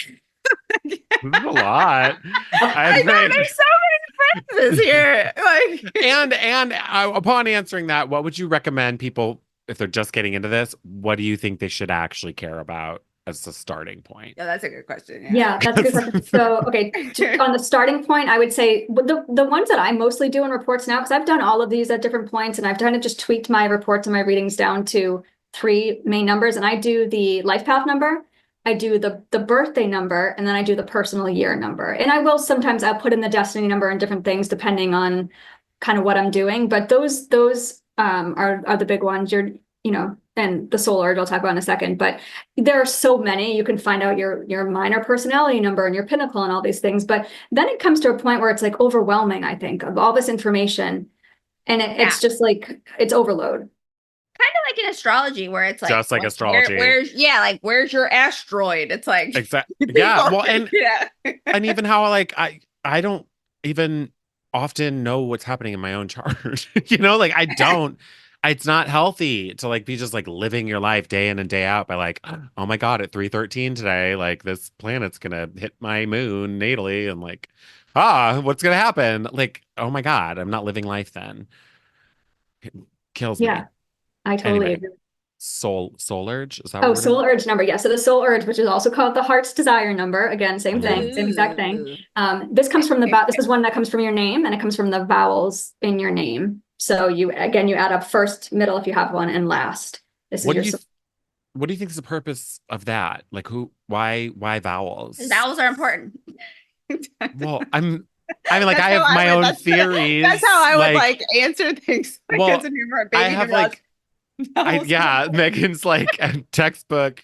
This is a lot. I thought there's so many differences here. Like, and upon answering that, what would you recommend people, if they're just getting into this, what do you think they should actually care about as a starting point? yeah, that's a good question. Yeah, that's a good question. So, okay, on the starting point, I would say the ones that I mostly do in reports now, because I've done all of these at different points, and I've kind of just tweaked my reports and my readings down to 3 main numbers. And I do the life path number, I do the birthday number, and then I do the personal year number. And I will sometimes I'll put in the destiny number and different things depending on kind of what I'm doing. But those are the big ones. And the soul urge I'll talk about in a second. But there are so many. You can find out your minor personality number and your pinnacle and all these things. But then it comes to a point where it's like overwhelming, I think, of all this information. And it's just like it's overload. Kind of like in astrology, where it's like just like astrology. Where's your asteroid? It's like exactly. Yeah. Well, and yeah. and even how like I don't even often know what's happening in my own chart. Like I don't. It's not healthy to like be just like living your life day in and day out by like, oh my God, at 3:13 today, like this planet's gonna hit my moon natally, and like, what's gonna happen? Like, oh my God, I'm not living life then. It kills me. Yeah, I totally agree. Soul urge, is that what soul urge number? Yeah, so the soul urge, which is also called the heart's desire number, again, same thing, same exact thing. This comes from this is one that comes from your name, and it comes from the vowels in your name. So you add up first, middle if you have one, and last. What do you think is the purpose of that? Like why vowels? Vowels are important. Well, I mean, like I have my own theories. That's how I would like answer things. Well, I have like, Megan's like textbook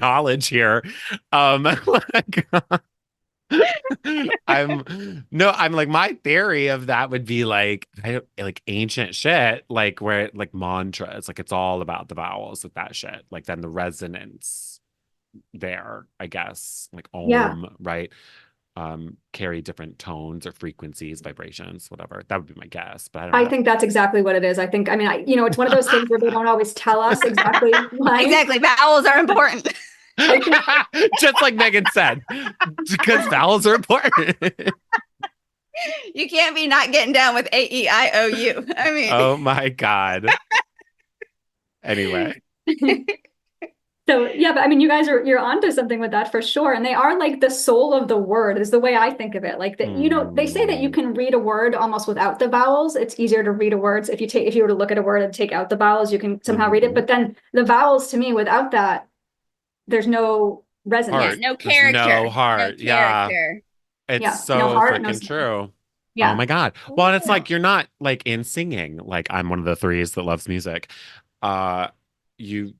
knowledge here. I'm like, my theory of that would be like ancient shit, like where like mantras, like it's all about the vowels with that shit, like then the resonance there, I guess, like right, carry different tones or frequencies, vibrations, whatever. That would be my guess, but I think that's exactly what it is. I think, it's one of those things where they don't always tell us exactly why. Exactly, vowels are important. Just like Megan said, because vowels are important. You can't be not getting down with A-E-I-O-U. I mean, oh my God. Anyway. So yeah, but you guys you're onto something with that for sure. And they are like the soul of the word is the way I think of it. Like that, they say that you can read a word almost without the vowels. It's easier to read a word. So if you were to look at a word and take out the vowels, you can somehow read it. But then the vowels, to me, without that, there's no resonance. No character. No heart. No character. It's so no heart, freaking true. Yeah. Oh my God. Well, and it's like you're not like in singing. Like I'm one of the 3s that loves music. You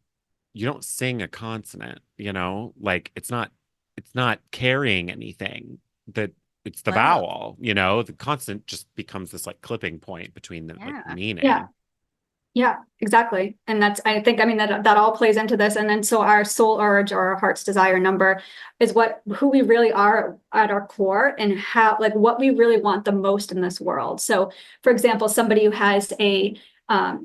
don't sing a consonant, like it's not carrying anything. That it's the vowel, the consonant just becomes this like clipping point between the like, meaning. Yeah, exactly. And I think that all plays into this. And then so our soul urge or our heart's desire number is who we really are at our core, and how, like, what we really want the most in this world. So for example, somebody who has a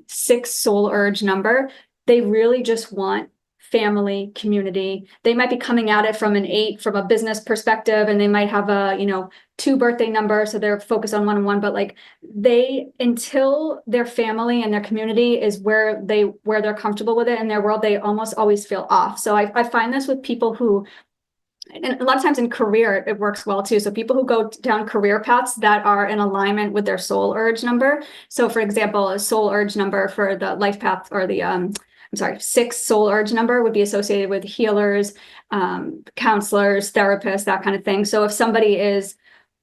6 soul urge number, they really just want family, community. They might be coming at it from an 8 from a business perspective, and they might have a 2 birthday number, so they're focused on 1 and 1. But like until their family and their community is where they're comfortable with it in their world, they almost always feel off. So I find this with people who, and a lot of times in career it works well too. So people who go down career paths that are in alignment with their soul urge number. So for example, a soul urge number for the life path, or the 6 soul urge number would be associated with healers, counselors, therapists, that kind of thing. So if somebody is,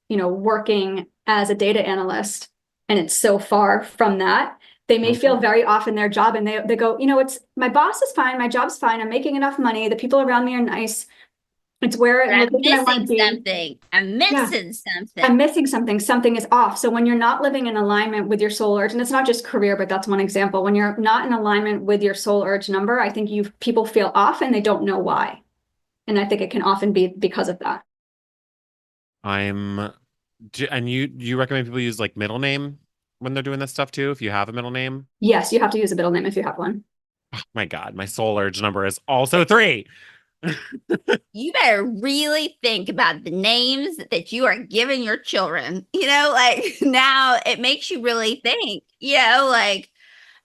working as a data analyst and it's so far from that, they may feel very off in their job, and they go, it's my boss is fine, my job's fine, I'm making enough money, the people around me are nice. It's where I'm missing something. I'm missing something. I'm missing something. Something is off. So when you're not living in alignment with your soul urge, and it's not just career, but that's one example. When you're not in alignment with your soul urge number, I think people feel off and they don't know why. And I think it can often be because of that. And you recommend people use like middle name when they're doing this stuff too, if you have a middle name? Yes, you have to use a middle name if you have one. Oh my God, my soul urge number is also 3. You better really think about the names that you are giving your children. Like now it makes you really think, like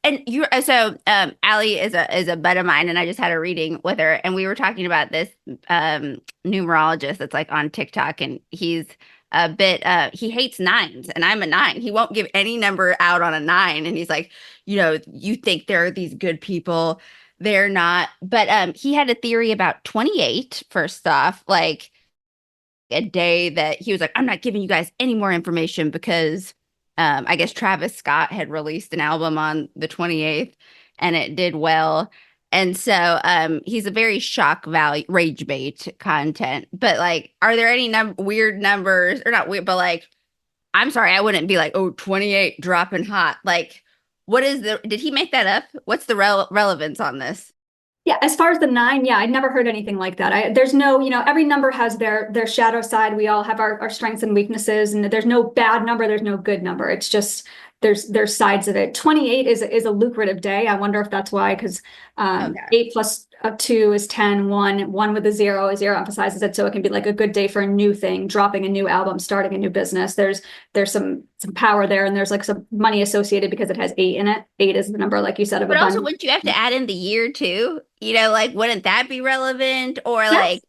and you so Allie is a bud of mine and I just had a reading with her and we were talking about this numerologist that's like on TikTok and he's a bit he hates nines and I'm a nine. He won't give any number out on a nine and he's like, you think there are these good people, they're not. But he had a theory about 28 first off, like a day that he was like, I'm not giving you guys any more information because I guess Travis Scott had released an album on the 28th and it did well. And so he's a very shock value, rage bait content. But like, are there any weird numbers or not weird, but like, I'm sorry, I wouldn't be like, oh, 28 dropping hot. Like, did he make that up? What's the relevance on this? Yeah, as far as the nine, yeah, I'd never heard anything like that. There's no, every number has their shadow side. We all have our strengths and weaknesses, and there's no bad number, there's no good number. It's just there's sides of it. 28 is a lucrative day. I wonder if that's why, because Okay. 8 plus 2 is 10, 1 with a zero emphasizes it. So it can be like a good day for a new thing, dropping a new album, starting a new business. There's some power there, and there's like some money associated because it has 8 in it. 8 is the number, like you said, of But also, abundance. wouldn't you have to add in the year too? Like, wouldn't that be relevant? Or That's like,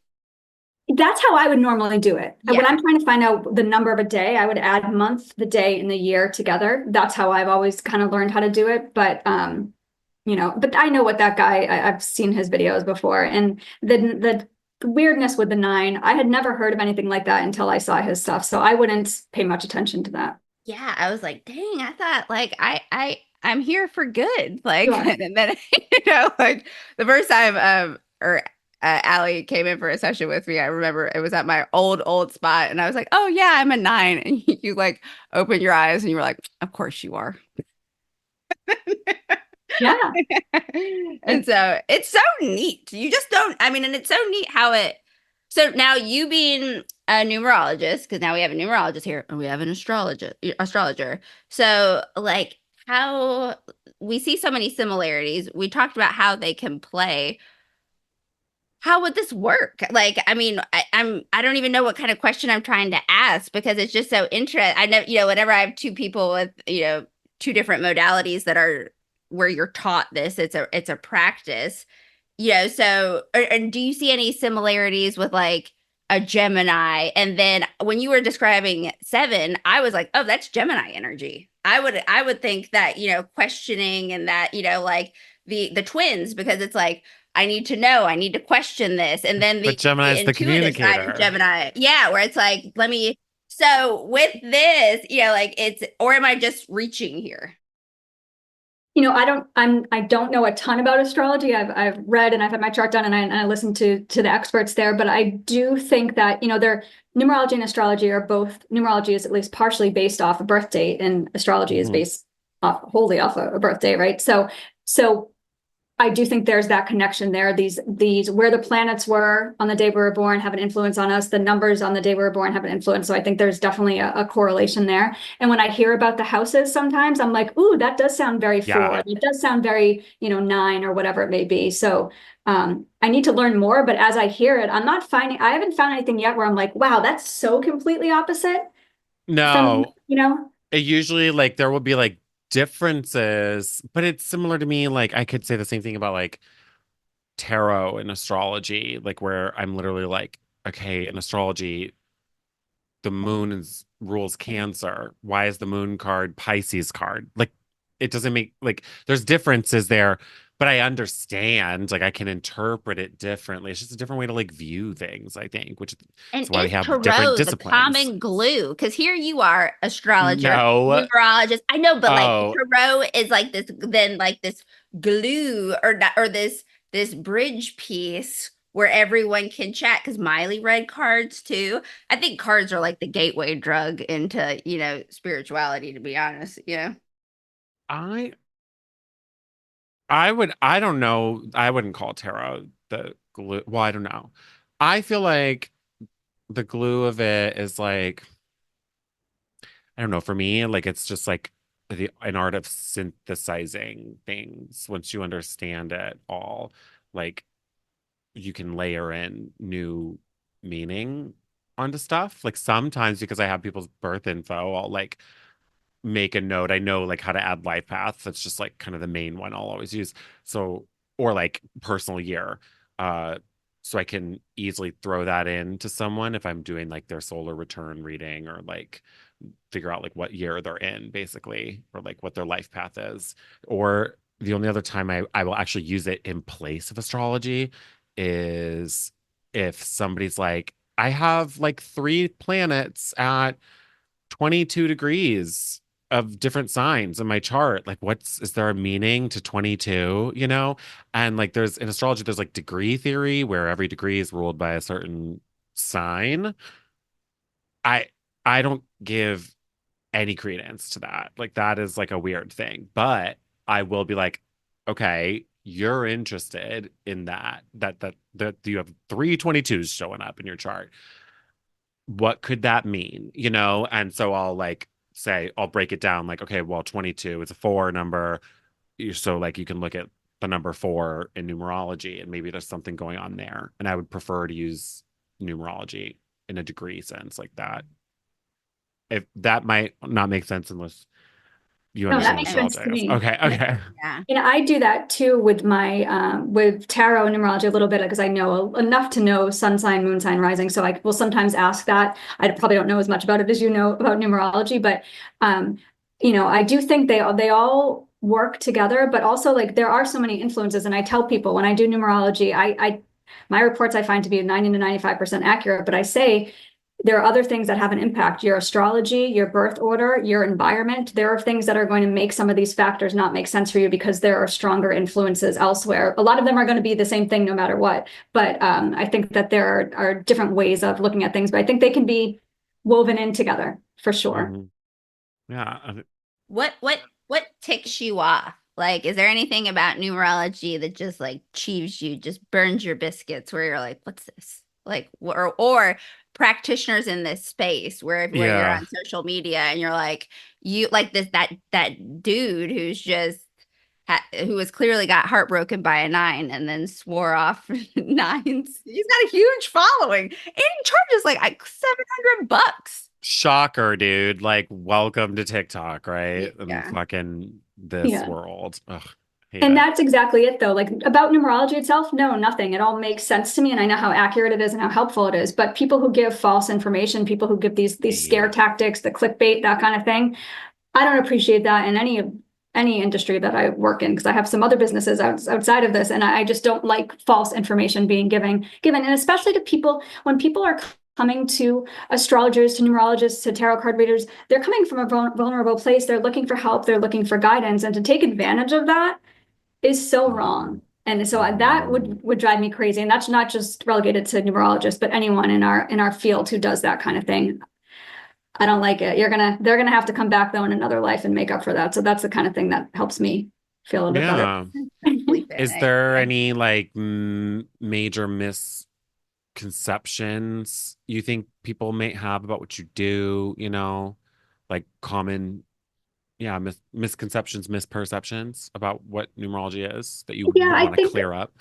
That's how I would normally do it. And when yeah, I'm trying to find out the number of a day, I would add month, the day, and the year together. That's how I've always kind of learned how to do it. But but I know what that guy, I've seen his videos before. And the weirdness with the nine, I had never heard of anything like that until I saw his stuff. So I wouldn't pay much attention to that. yeah. I was like, dang, I thought like I'm here for good. Like, Sure. and then like the first time or Allie came in for a session with me, I remember it was at my old spot, and I was like, oh yeah, I'm a nine, and you like opened your eyes and you were like, of course you are. Yeah. And so it's so neat. You just don't, I mean, and it's so neat how so now you being a numerologist, because now we have a numerologist here and we have an astrologer. So like how we see so many similarities. We talked about how they can play. How would this work? Like, I mean, I don't even know what kind of question I'm trying to ask because it's just so interesting. I know, whenever I have two people with, two different modalities that are where you're taught this, it's a practice. So and do you see any similarities with like a Gemini? And then when you were describing seven, I was like, oh, that's Gemini energy. I would think that, questioning and that, like the twins, because it's like I need to know, I need to question this. And then But the Gemini's the intuitive side of communicator. Gemini, yeah, where it's like, let me. So with this, like it's, or am I just reaching here? I don't know a ton about astrology. I've read and I've had my chart done, and I listen to the experts there. But I do think that they're numerology and astrology are both, numerology is at least partially based off a birth date, and astrology is Mhm. based wholly off a birth date, right? So I do think there's that connection there. These where the planets were on the day we were born have an influence on us. The numbers on the day we were born have an influence. So I think there's definitely a correlation there. And when I hear about the houses, sometimes I'm like, ooh, that does sound very Yeah. four. It does sound very, nine or whatever it may be. So I need to learn more. But as I hear it, I haven't found anything yet where I'm like, wow, that's so completely opposite from, No, it usually like there will be like differences, but it's similar to me. Like I could say the same thing about like tarot and astrology, like where I'm literally like, okay, in astrology, the moon rules Cancer. Why is the moon card Pisces card? Like it doesn't make like there's differences there, but I understand, like I can interpret it differently. It's just a different way to like view things, I think, which And is why we is have different tarot the disciplines. common glue? Because here you are, astrologer, No. numerologist. I know, but like Oh, tarot is like this, then like this glue or not, or this bridge piece where everyone can chat. Because Miley read cards too. I think cards are like the gateway drug into spirituality. To be honest, I I don't know. I wouldn't call tarot the glue. Well, I don't know. I feel like the glue of it is like, I don't know, for me, like it's just like an art of synthesizing things once you understand it all. Like you can layer in new meaning onto stuff. Like sometimes because I have people's birth info, I'll like make a note. I know like how to add life paths. That's just like kind of the main one I'll always use. So, or like personal year. Uh, so I can easily throw that in to someone if I'm doing like their solar return reading or like figure out like what year they're in basically or like what their life path is. Or the only other time I will actually use it in place of astrology is if somebody's like, I have like three planets at 22 degrees of different signs in my chart. Like, is there a meaning to 22, you know? And like, there's in astrology, there's like degree theory where every degree is ruled by a certain sign. I, I don't give any credence to that. Like, that is like a weird thing, but I will be like, okay, you're interested in that you have three 22s showing up in your chart. What could that mean? You know? And so I'll like say, I'll break it down like, okay, well, 22 is a four number. So like you can look at the number four in numerology and maybe there's something going on there. And I would prefer to use numerology in a degree sense like that. If that might not make sense unless you No, that understand makes astrology, sense I to guess. me. Okay, Yeah. okay. Yeah. And I do that too with my with tarot and numerology a little bit because I know enough to know sun sign, moon sign, rising. So I will sometimes ask that. I probably don't know as much about it as you know about numerology, but um, I do think they all work together, but also like there are so many influences. And I tell people when I do numerology, I my reports I find to be 90 to 95% accurate, but I say there are other things that have an impact. Your astrology, your birth order, your environment. There are things that are going to make some of these factors not make sense for you because there are stronger influences elsewhere. A lot of them are going to be the same thing no matter what. But I think that there are different ways of looking at things, but I think they can be woven in together for sure. Mhm. Yeah. What ticks you off? Like, is there anything about numerology that just like cheeves you, just burns your biscuits, where you're like, what's this? Like, or practitioners in this space where you're Yeah. on social media and you're like, you like that dude who's just who has clearly got heartbroken by a nine and then swore off nines. He's got a huge following and he charges like $700. Shocker, dude. Like, welcome to TikTok, right? And Yeah. fucking this Yeah. world. Ugh, hate And it. that's exactly it, though. Like about numerology itself, no, nothing. It all makes sense to me, and I know how accurate it is and how helpful it is. But people who give false information, people who give these scare Yeah. tactics, the clickbait, that kind of thing, I don't appreciate that in any industry that I work in because I have some other businesses outside of this, and I just don't like false information being given, and especially to people when people are coming to astrologers, to numerologists, to tarot card readers, they're coming from a vulnerable place. They're looking for help. They're looking for guidance, and to take advantage of that is so Mhm. wrong. And so that Mhm. would drive me crazy. And that's not just relegated to numerologists, but anyone in our field who does that kind of thing. I don't like it. They're gonna have to come back though in another life and make up for that. So that's the kind of thing that helps me feel a bit better. Yeah. Believe it. Is there any like major misconceptions you think people may have about what you do, you know? Like common, yeah, misconceptions, misperceptions about what numerology is that you Yeah, would I want to think clear up?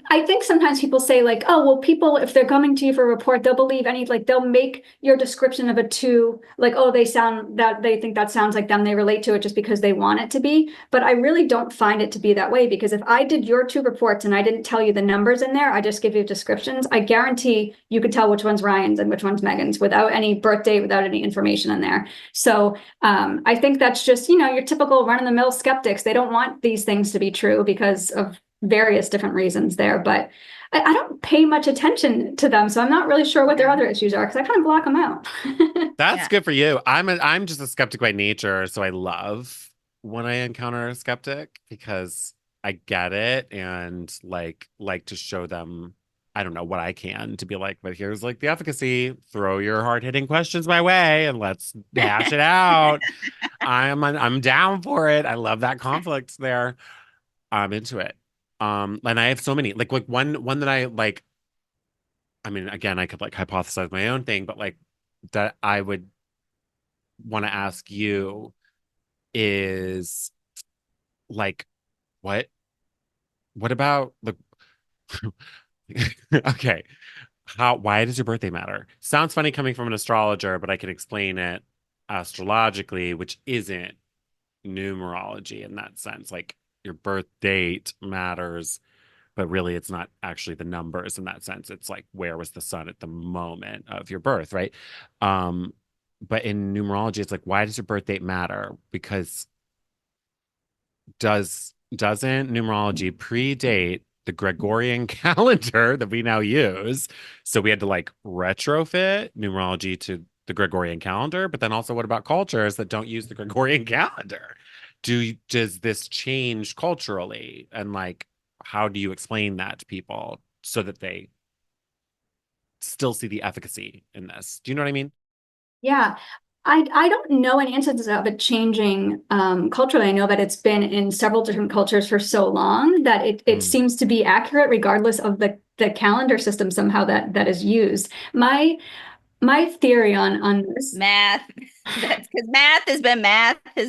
I think sometimes people say like, oh, well, people, if they're coming to you for a report, they'll believe like they'll make your description of a two, like, oh, they think that sounds like them. They relate to it just because they want it to be. But I really don't find it to be that way because if I did your two reports and I didn't tell you the numbers in there, I just give you descriptions, I guarantee you could tell which one's Ryan's and which one's Megan's without any birth date, without any information in there. So I think that's just, your typical run-of-the-mill skeptics. They don't want these things to be true because of various different reasons there, but I don't pay much attention to them, so I'm not really sure what their other issues are because I kind of block them out. That's Yeah. good for you. I'm just a skeptic by nature, so I love when I encounter a skeptic because I get it and like to show them I don't know what I can to be like, but here's like the efficacy. Throw your hard-hitting questions my way and let's hash it out. I'm down for it. I love that conflict there. I'm into it. And I have so many like one that I like. I mean, again, I could like hypothesize my own thing, but like that I would want to ask you is like what what about like Okay. Why does your birthday matter? Sounds funny coming from an astrologer, but I can explain it astrologically, which isn't numerology in that sense. Like your birth date matters, but really it's not actually the numbers in that sense. It's like where was the sun at the moment of your birth, right? Um, but in numerology, it's like, why does your birth date matter? Because doesn't numerology predate the Gregorian calendar that we now use? So we had to like retrofit numerology to the Gregorian calendar, but then also what about cultures that don't use the Gregorian calendar? Does this change culturally? And like, how do you explain that to people so that they still see the efficacy in this? Do you know what I mean? Yeah. I don't know any instances of it changing culturally. I know that it's been in several different cultures for so long that it Mm. seems to be accurate regardless of the calendar system somehow that is used. My theory on this. Math. That's because math has been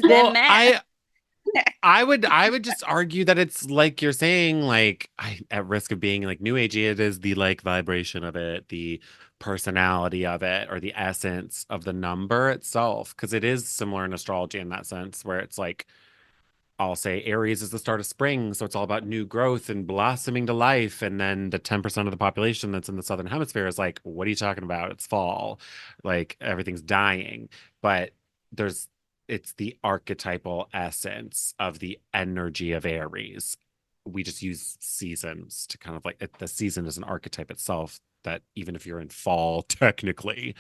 Well, math. I would just argue that it's like you're saying, like at risk of being like new agey, it is the like vibration of it, the personality of it, or the essence of the number itself, because it is similar in astrology in that sense, where it's like I'll say Aries is the start of spring, so it's all about new growth and blossoming to life. And then the 10% of the population that's in the southern hemisphere is like, what are you talking about? It's fall, like everything's dying. But there's it's the archetypal essence of the energy of Aries. We just use seasons to kind of like the season is an archetype itself that even if you're in fall, technically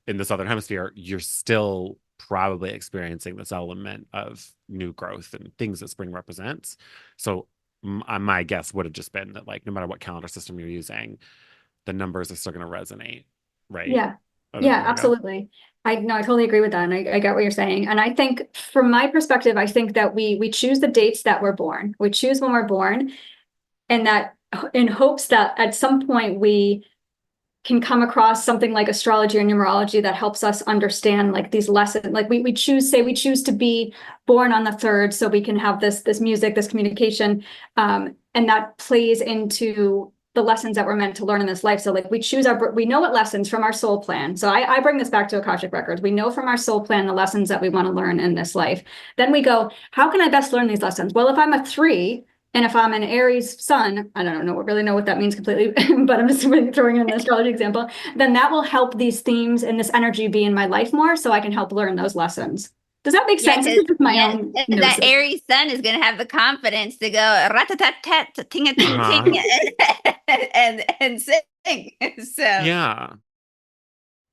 in the southern hemisphere, you're still probably experiencing this element of new growth and things that spring represents. So my guess would have just been that like no matter what calendar system you're using, the numbers are still going to resonate, right? Yeah. I don't Yeah, know. Yeah. absolutely. I no, I totally agree with that. And I get what you're saying. And I think from my perspective, I think that we choose the dates that we're born. We choose when we're born, and that in hopes that at some point we can come across something like astrology or numerology that helps us understand like these lessons. Like we choose to be born on the third so we can have this music, this communication, and that plays into the lessons that we're meant to learn in this life. So like we know what lessons from our soul plan. So I bring this back to Akashic records. We know from our soul plan the lessons that we want to learn in this life. Then we go, how can I best learn these lessons? Well, if I'm a 3, and if I'm an Aries sun, I don't really know what that means completely, but I'm just throwing in an astrology example, then that will help these themes and this energy be in my life more so I can help learn those lessons. Does that make sense? This is just my own that notes. Aries sun is going to have the confidence to go rat-a-tat-tat, ting-a-ting-ting, and sing. So Yeah.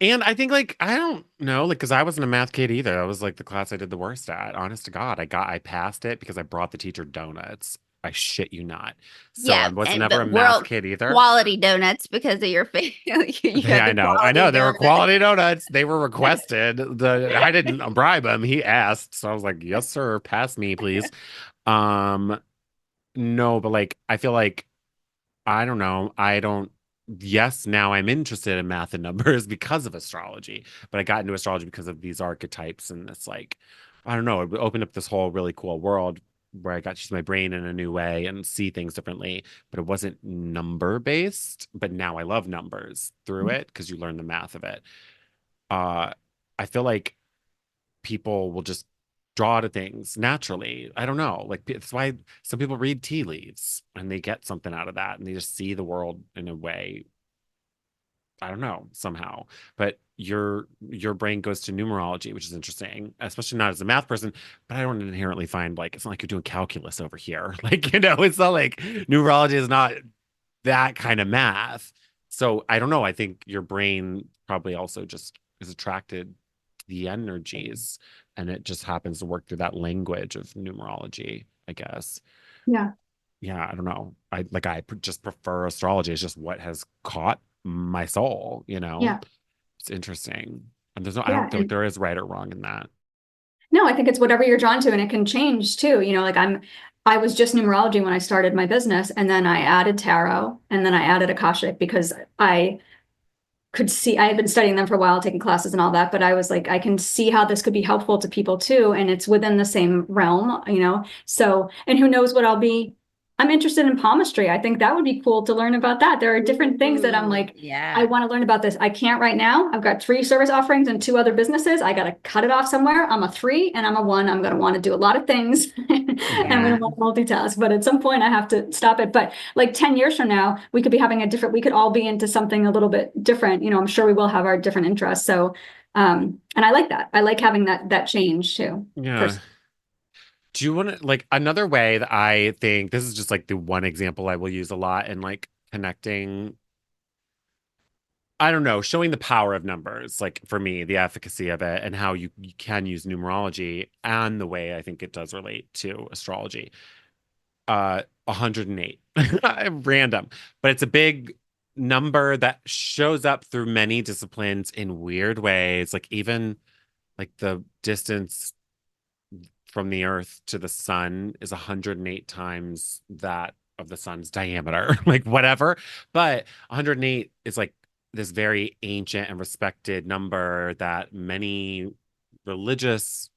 And I think like I don't know, like because I wasn't a math kid either. That was like the class I did the worst at. Honest to God, I passed it because I brought the teacher donuts. I shit you not. So I yeah, was and never a but math world kid either. quality donuts because of your face. You Yeah, have I the know. I quality know. They were donuts. quality donuts. They were requested. I didn't bribe him. He asked. So I was like, yes, sir. Pass me, please. Um, no, but like I feel like I don't know. I don't yes, now I'm interested in math and numbers because of astrology. But I got into astrology because of these archetypes and it's like, I don't know, it opened up this whole really cool world where I got to use my brain in a new way and see things differently. But it wasn't number based. But now I love numbers through it because you learn the math of it. Uh, I feel like people will just draw to things naturally. I don't know. Like that's why some people read tea leaves and they get something out of that and they just see the world in a way. I don't know, somehow. But your brain goes to numerology, which is interesting, especially not as a math person, but I don't inherently find like it's not like you're doing calculus over here. Like, it's not like numerology is not that kind of math. So I don't know. I think your brain probably also just is attracted to the energies and it just happens to work through that language of numerology, I guess. Yeah. Yeah, I don't know. Just prefer astrology. It's just what has caught my soul, you know? Yeah. It's interesting. And I Yeah. don't feel like there is right or wrong in that. No, I think it's whatever you're drawn to, and it can change too. Like I was just numerology when I started my business, and then I added tarot, and then I added Akashic because I could see I had been studying them for a while, taking classes and all that, but I was like, I can see how this could be helpful to people too, and it's within the same realm. So, and who knows what I'll be I'm interested in palmistry. I think that would be cool to learn about that. There are different things that I'm like, I want to learn about this. I can't right now. I've got 3 service offerings and 2 other businesses. I got to cut it off somewhere. I'm a 3 and I'm a 1. I'm going to want to do a lot of things and I'm going to want to multitask, but at some point I have to stop it. But like 10 years from now, we could be having we could all be into something a little bit different. I'm sure we will have our different interests. So, and I like that. I like having that change too. Yeah. Do you want to, like, another way that I think this is just like the one example I will use a lot in like connecting, I don't know, showing the power of numbers, like for me, the efficacy of it and how you can use numerology and the way I think it does relate to astrology. 108. Random, but it's a big number that shows up through many disciplines in weird ways, like even like the distance from the earth to the sun is 108 times that of the sun's diameter, like whatever. But 108 is like this very ancient and respected number that many religions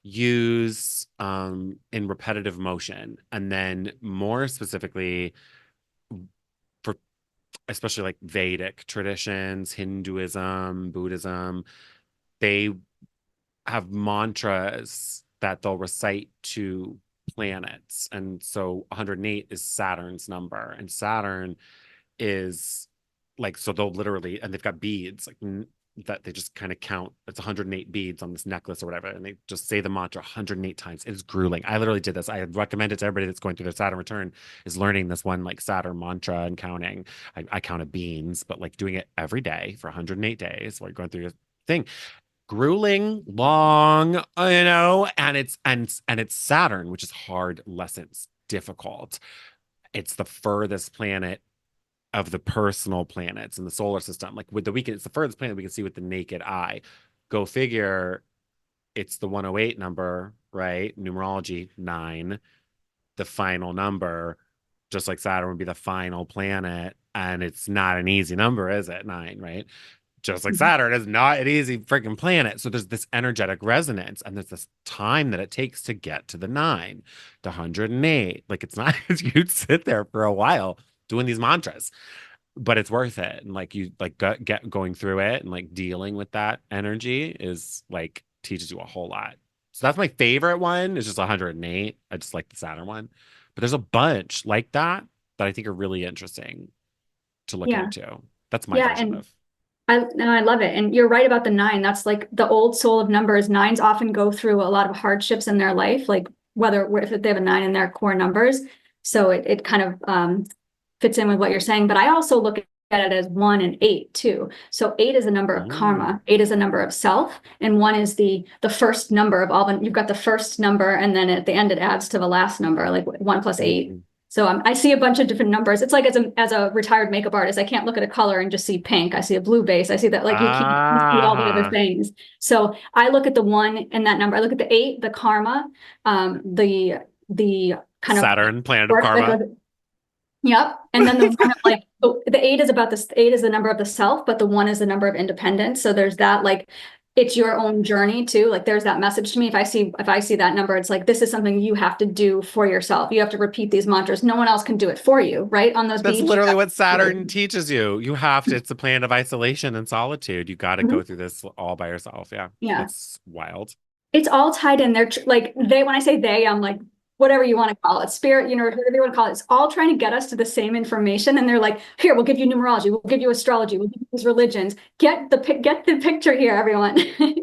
use in repetitive motion. And then more specifically for especially like Vedic traditions, Hinduism, Buddhism, they have mantras that they'll recite to planets. And so 108 is Saturn's number. And Saturn is like, so they'll literally, and they've got beads like that they just kind of count. It's 108 beads on this necklace or whatever. And they just say the mantra 108 times. It is grueling. I literally did this. I recommend it to everybody that's going through their Saturn return is learning this one like Saturn mantra and counting. I counted beans, but like doing it every day for 108 days while you're going through your thing. Grueling, long, and it's Saturn, which is hard lessons, difficult. It's the furthest planet of the personal planets in the solar system. Like with it's the furthest planet we can see with the naked eye. Go figure, it's the 108 number, right? Numerology 9, the final number, just like Saturn would be the final planet. And it's not an easy number, is it? 9, right? Just like Saturn is not an easy freaking planet. So there's this energetic resonance and there's this time that it takes to get to the 9, to 108. Like it's not, you'd sit there for a while doing these mantras, but it's worth it. And like you like get going through it and like dealing with that energy is like teaches you a whole lot. So that's my favorite one is just 108. I just like the Saturn one, but there's a bunch like that I think are really interesting to look into. That's my version of. I love it. And you're right about the 9. That's like the old soul of numbers. 9s often go through a lot of hardships in their life, like if they have a 9 in their core numbers. So it kind of fits in with what you're saying. But I also look at it as 1 and 8 too. So 8 is a number of karma. 8 is a number of self. And 1 is the first number of all. You've got the first number. And then at the end, it adds to the last number, like 1 plus 8. So I see a bunch of different numbers. It's like as a retired makeup artist, I can't look at a color and just see pink. I see a blue base. I see that like you can't see all the other things. So I look at the 1 in that number. I look at the 8, the karma, the kind of Saturn, planet of karma. Yep. And then the one of like the 8 is about this. 8 is the number of the self, but the 1 is the number of independence. So there's that like it's your own journey too. Like there's that message to me. If I see that number, it's like, this is something you have to do for yourself. You have to repeat these mantras. No one else can do it for you, right? On those That's literally what Saturn teaches you. You have to, it's a planet of isolation and solitude. You got to go through this all by yourself. Yeah. Yeah. It's wild. It's all tied in there. Like when I say they, I'm like, whatever you want to call it, spirit, whatever you want to call it, it's all trying to get us to the same information. And they're like, here, we'll give you numerology, we'll give you astrology, we'll give you these religions. Get the picture here, everyone.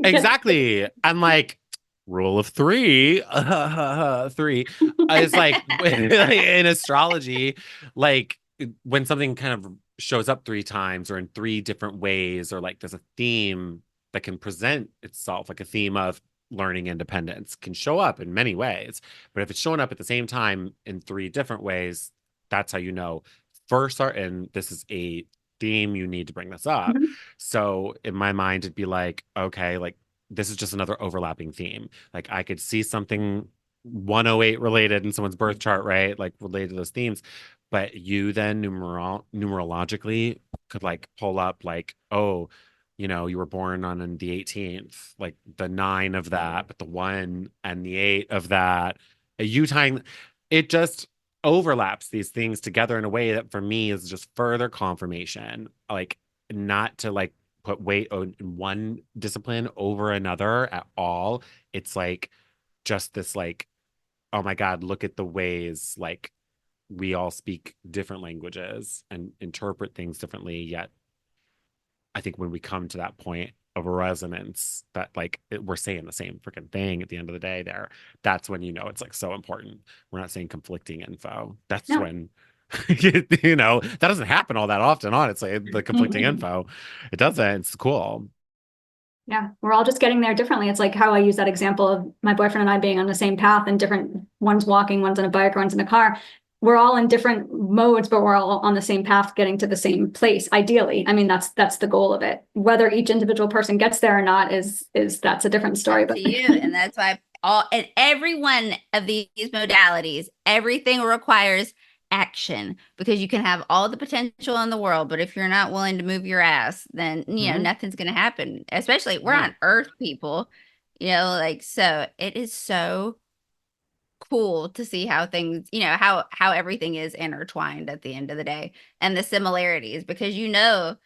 Exactly. And like rule of 3, 3 is like in astrology, like when something kind of shows up 3 times or in 3 different ways, or like there's a theme that can present itself, like a theme of learning independence can show up in many ways. But if it's showing up at the same time in 3 different ways, that's how you know first and this is a theme, you need to bring this up. So in my mind, it'd be like, okay, like this is just another overlapping theme. Like I could see something 108 related in someone's birth chart, right? Like related to those themes. But you then numerologically could like pull up like, oh, you were born on the 18th, like the 9 of that, but the 1 and the 8 of that. You tying, it just overlaps these things together in a way that for me is just further confirmation, like not to like put weight on one discipline over another at all. It's like just this like, oh my God, look at the ways like we all speak different languages and interpret things differently. Yet I think when we come to that point of resonance that like we're saying the same freaking thing at the end of the day there, that's when you know it's like so important. We're not saying conflicting info. That's No. when you know, that doesn't happen all that often, honestly, the conflicting info. It doesn't. It's cool. Yeah, we're all just getting there differently. It's like how I use that example of my boyfriend and I being on the same path and different, one's walking, one's in a bike, one's in a car. We're all in different modes, but we're all on the same path, getting to the same place, ideally. I mean, that's the goal of it. Whether each individual person gets there or not is that's a different story. Up But to you. And that's why and every one of these modalities, everything requires action, because you can have all the potential in the world, but if you're not willing to move your ass, then you know nothing's going to happen. Especially we're on Earth, people, you know, like, so it is so cool to see how things, you know, how everything is intertwined at the end of the day, and the similarities, because you know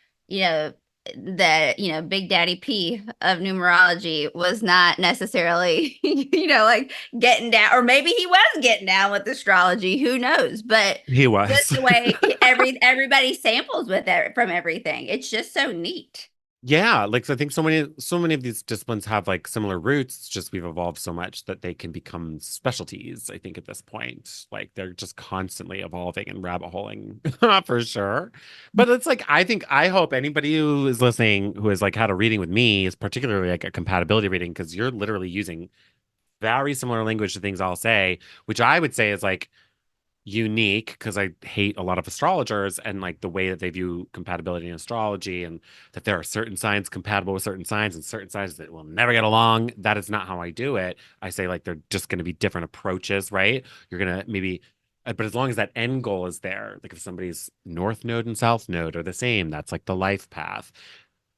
that, you know, Big Daddy P of numerology was not necessarily you know, like getting down, or maybe he was getting down with astrology, who knows, but He was. just the way everybody samples with it from everything, it's just so neat. Yeah, like so I think so many of these disciplines have like similar roots. It's just we've evolved so much that they can become specialties, I think, at this point. Like they're just constantly evolving and rabbit holing for sure. But it's like I hope anybody who is listening who has like had a reading with me is particularly like a compatibility reading, because you're literally using very similar language to things I'll say, which I would say is like unique, because I hate a lot of astrologers and like the way that they view compatibility in astrology, and that there are certain signs compatible with certain signs and certain signs that will never get along. That is not how I do it. I say like they're just going to be different approaches, right? You're going to maybe, but as long as that end goal is there, like if somebody's north node and south node are the same, that's like the life path.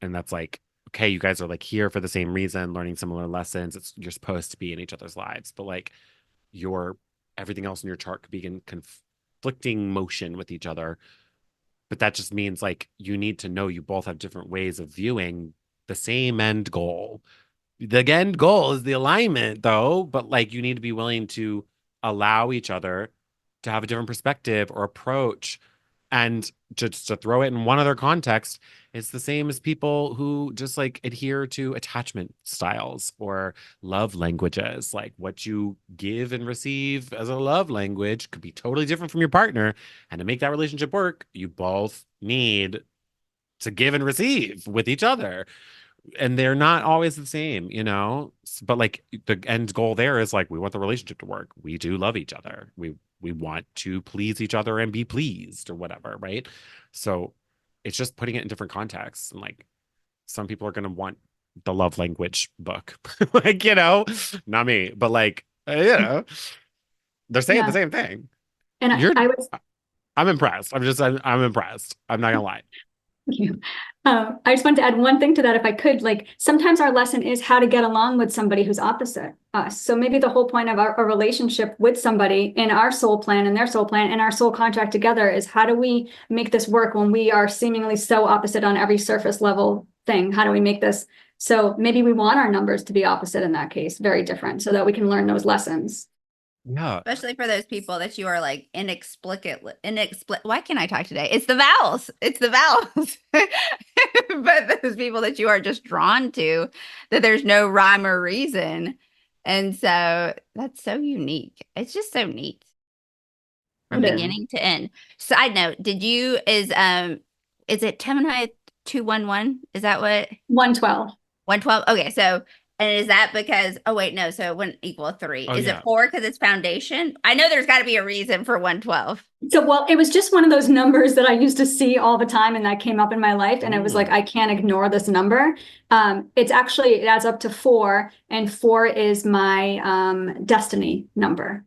And that's like, okay, you guys are like here for the same reason, learning similar lessons. You're supposed to be in each other's lives, but like your everything else in your chart could be in conflicting motion with each other. But that just means like you need to know you both have different ways of viewing the same end goal. The end goal is the alignment, though, but like you need to be willing to allow each other to have a different perspective or approach. And just to throw it in one other context, it's the same as people who just like adhere to attachment styles or love languages. Like what you give and receive as a love language could be totally different from your partner. And to make that relationship work, you both need to give and receive with each other. And they're not always the same, you know, but like the end goal there is like we want the relationship to work. We do love each other. We want to please each other and be pleased or whatever, right? So it's just putting it in different contexts. And like some people are going to want the love language book, like, you know, not me, but like, you know, they're saying the same thing. And You're, I was I'm impressed. I'm impressed. I'm not gonna lie. Thank you. I just wanted to add one thing to that, if I could. Like sometimes our lesson is how to get along with somebody who's opposite us. So maybe the whole point of our relationship with somebody in our soul plan and their soul plan and our soul contract together is how do we make this work when we are seemingly so opposite on every surface level thing? How do we make this? So maybe we want our numbers to be opposite in that case, very different, so that we can learn those lessons. Yeah. Especially for those people that you are like why can't I talk today? It's the vowels. It's the vowels. But those people that you are just drawn to, that there's no rhyme or reason. And so that's so unique. It's just so neat from beginning to end. Side note, is it Gemini 211? Is that what? 112. 112. Okay, so and is that because, oh wait, no, so it wouldn't equal 3. Is it 4 because it's foundation? I know there's got to be a reason for 112. So, well, it was just one of those numbers that I used to see all the time and that came up in my life. And it was like, I can't ignore this number. It adds up to 4, and 4 is my destiny number.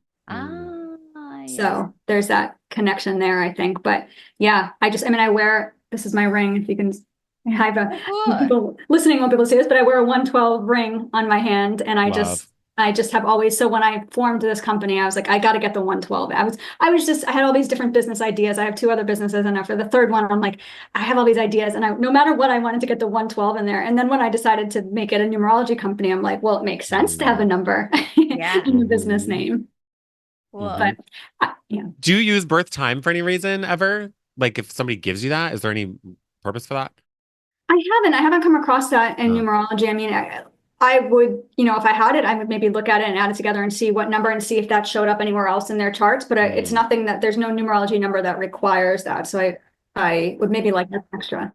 So there's that connection there, I think. But yeah, this is my ring, if you can. I have people listening won't be able to see this, but I wear a 112 ring on my hand, and I just I just have always, so when I formed this company, I was like, I got to get the 112. I had all these different business ideas. I have 2 other businesses, and after the third one, I'm like, I have all these ideas, and no matter what, I wanted to get the 112 in there. And then when I decided to make it a numerology company, I'm like, well, it makes sense to have a number Yeah. in the business name. Cool. But yeah. Do you use birth time for any reason ever? Like if somebody gives you that, is there any purpose for that? I haven't come across that in Oh. numerology. I mean, I would, if I had it, I would maybe look at it and add it together and see what number and see if that showed up anywhere else in their charts. But it's nothing that there's no numerology number that requires that. So I would maybe like that extra.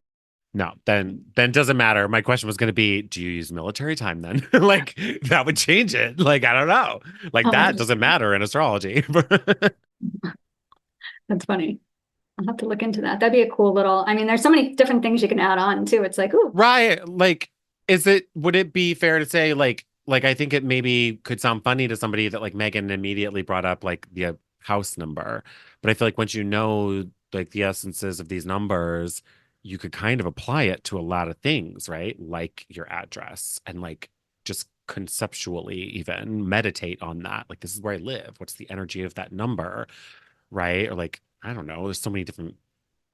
No, then it doesn't matter. My question was going to be, do you use military time then? Like that would change it. Like, I don't know. Like that doesn't matter in astrology. That's funny. I'll have to look into that. That'd be a cool little, I mean, there's so many different things you can add on too. It's like, ooh. Right. Like, would it be fair to say like I think it maybe could sound funny to somebody that like Megan immediately brought up like the house number. But I feel like once you know like the essences of these numbers, you could kind of apply it to a lot of things, right? Like your address and like just conceptually even meditate on that. Like, this is where I live. What's the energy of that number? Right. Or like, I don't know. There's so many different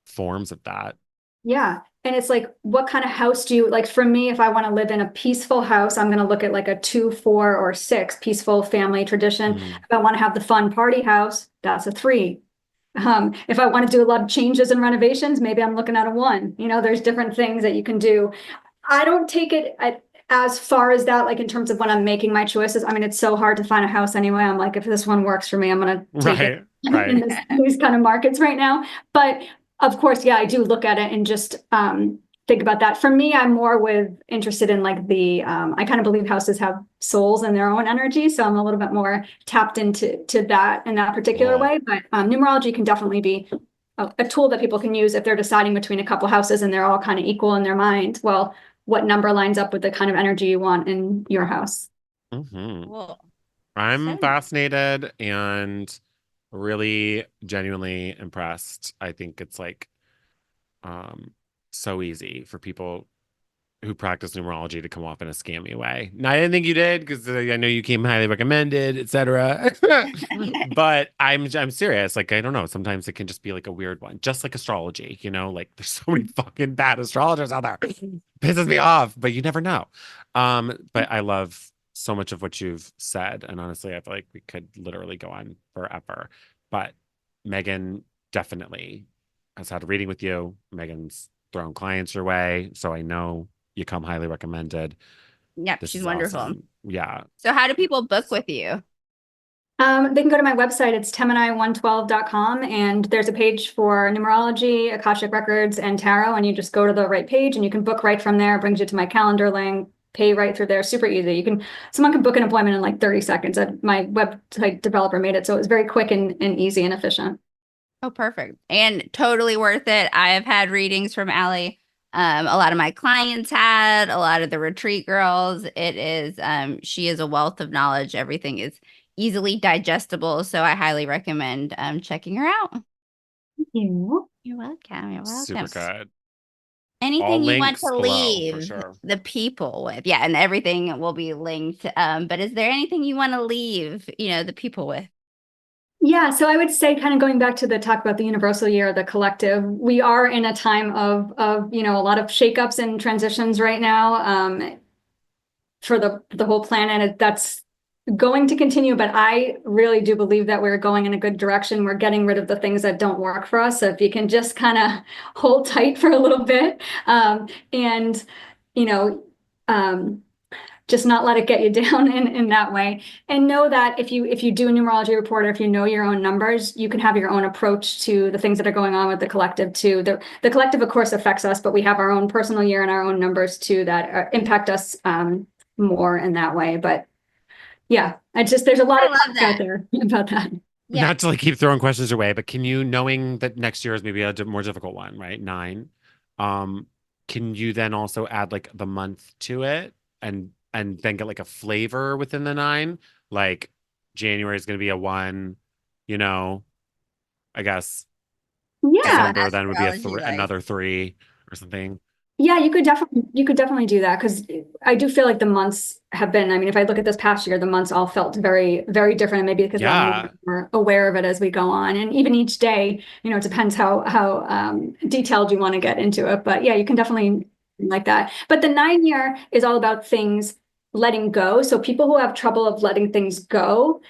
forms of that. Yeah. And it's like, what kind of house do you like? For me, if I want to live in a peaceful house, I'm going to look at like a 2, 4, or 6 peaceful family tradition. If I want to have the fun party house, that's a 3. If I want to do a lot of changes and renovations, maybe I'm looking at a 1. There's different things that you can do. I don't take it as far as that, like in terms of when I'm making my choices. I mean, it's so hard to find a house anyway. I'm like, if this one works for me, I'm going to take it in these kind of markets right now. But of course, yeah, I do look at it and just think about that. For me, I'm more interested in like I kind of believe houses have souls and their own energy. So I'm a little bit more tapped into that in that particular way. But numerology can definitely be a tool that people can use if they're deciding between a couple houses and they're all kind of equal in their mind. Well, what number lines up with the kind of energy you want in your house? Cool. I'm fascinated and really genuinely impressed. I think it's like so easy for people who practice numerology to come off in a scammy way. Now, I didn't think you did because I know you came highly recommended, etc. But I'm serious. Like, I don't know. Sometimes it can just be like a weird one, just like astrology. Like there's so many fucking bad astrologers out there. Pisses me off, but you never know. But I love so much of what you've said, and honestly, I feel like we could literally go on forever. But Megan definitely has had a reading with you. Megan's thrown clients your way, so I know you come highly recommended. Yep, she's wonderful. Awesome. Yeah. So how do people book with you? They can go to my website. It's temini112.com, and there's a page for numerology, Akashic records, and tarot. And you just go to the right page and you can book right from there. It brings you to my calendar link, pay right through there. Super easy. Someone can book an appointment in like 30 seconds. My website developer made it so it was very quick and easy and efficient. Oh, perfect. And totally worth it. I have had readings from Allie. A lot of my clients had, a lot of the retreat girls. It is, she is a wealth of knowledge. Everything is easily digestible. So I highly recommend checking her out. Thank you. You're welcome. You're welcome. Super good. Anything you want to below, leave sure. the people with? Yeah, and everything will be linked. But is there anything you want to leave, the people with? Yeah, so I would say, kind of going back to the talk about the universal year, the collective, we are in a time of a lot of shakeups and transitions right now for the whole planet. That's going to continue, but I really do believe that we're going in a good direction. We're getting rid of the things that don't work for us. So if you can just kind of hold tight for a little bit and just not let it get you down in that way. And know that if you do a numerology report, or if you know your own numbers, you can have your own approach to the things that are going on with the collective too. The collective, of course, affects us, but we have our own personal year and our own numbers too that impact us more in that way. But yeah, there's a lot of talk out there about that. Yeah. Not to like keep throwing questions your way, but can you, knowing that next year is maybe a more difficult one, right? 9. Can you then also add like the month to it and then get like a flavor within the 9? Like January is going to be a 1, I guess. Yeah. December then would be another 3 or something. Yeah, you could definitely do that, because I do feel like the months have been, I mean, if I look at this past year, the months all felt very, very different, and maybe because we're Yeah. more aware of it as we go on. And even each day, it depends how detailed you want to get into it. But yeah, you can definitely like that. But the 9 year is all about things letting go. So people who have trouble of letting things go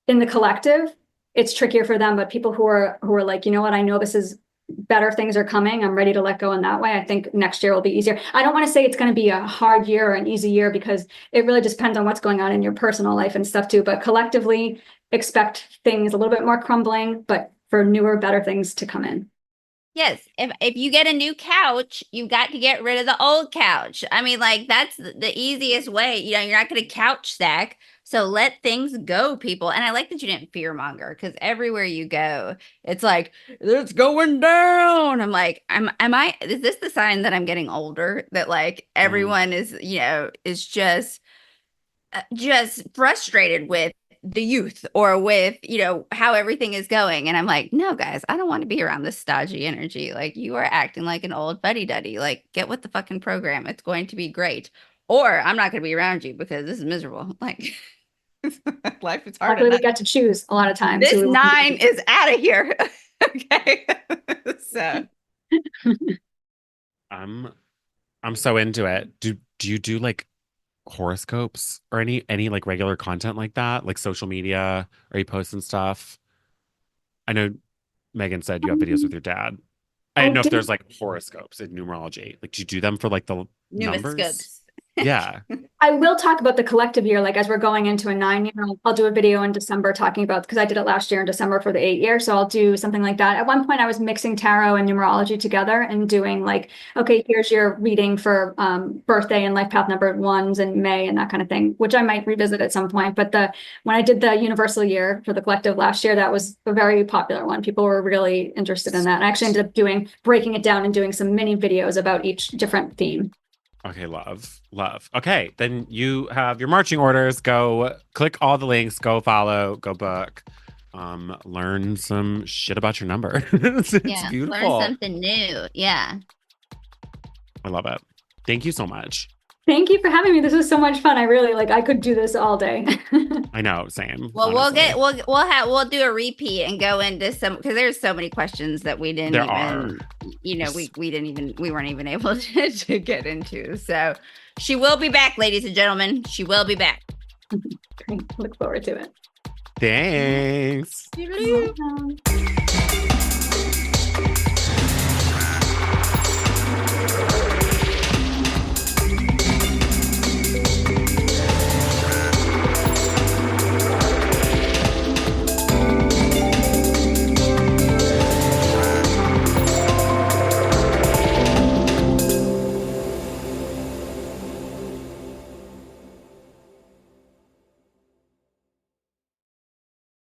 in the collective, it's trickier for them. But people who are like, you know what, I know this is better, things are coming, I'm ready to let go in that way, I think next year will be easier. I don't want to say it's going to be a hard year or an easy year, because it really just depends on what's going on in your personal life and stuff too. But collectively, expect things a little bit more crumbling, but for newer, better things to come in. Yes, if you get a new couch, you've got to get rid of the old couch. I mean, like, that's the easiest way. You're not going to couch stack. So let things go, people. And I like that you didn't fear monger, because everywhere you go, it's like, it's going down. I'm like, is this the sign that I'm getting older? That like everyone is just frustrated with the youth, or with how everything is going. And I'm like, no guys, I don't want to be around this stodgy energy. Like, you are acting like an old fuddy-duddy. Like, get with the fucking program, it's going to be great. Or I'm not going to be around you, because this is miserable. Like, life is hard. Luckily, we get to choose a lot of times. This 9 is out of here. Okay. So I'm so into it. Do you do like horoscopes or any like regular content like that, like social media? Are you posting stuff? I know Megan said you have videos with your dad. I didn't know if there's like horoscopes in numerology. Like, do you do them for like the numbers? Numiscopes. Yeah. I will talk about the collective year, like as we're going into a 9 year. I'll do a video in December talking about, because I did it last year in December for the 8 year. So I'll do something like that. At one point, I was mixing tarot and numerology together and doing like, okay, here's your reading for birthday and life path number ones in May and that kind of thing, which I might revisit at some point. But when I did the universal year for the collective last year, that was a very popular one. People were really interested in that. I actually ended up breaking it down and doing some mini videos about each different theme. Okay, love. Okay, then you have your marching orders. Go click all the links, go follow, go book. Learn some shit about your number. It's beautiful. Learn something new. Yeah. I love it. Thank you so much. Thank you for having me. This was so much fun. I really I could do this all day. I know, same. Well, honestly. we'll do a repeat and go into some, because there's so many questions that we didn't we weren't even able to get into. So she will be back, ladies and gentlemen. She will be back. Great. Look forward to it. Thanks.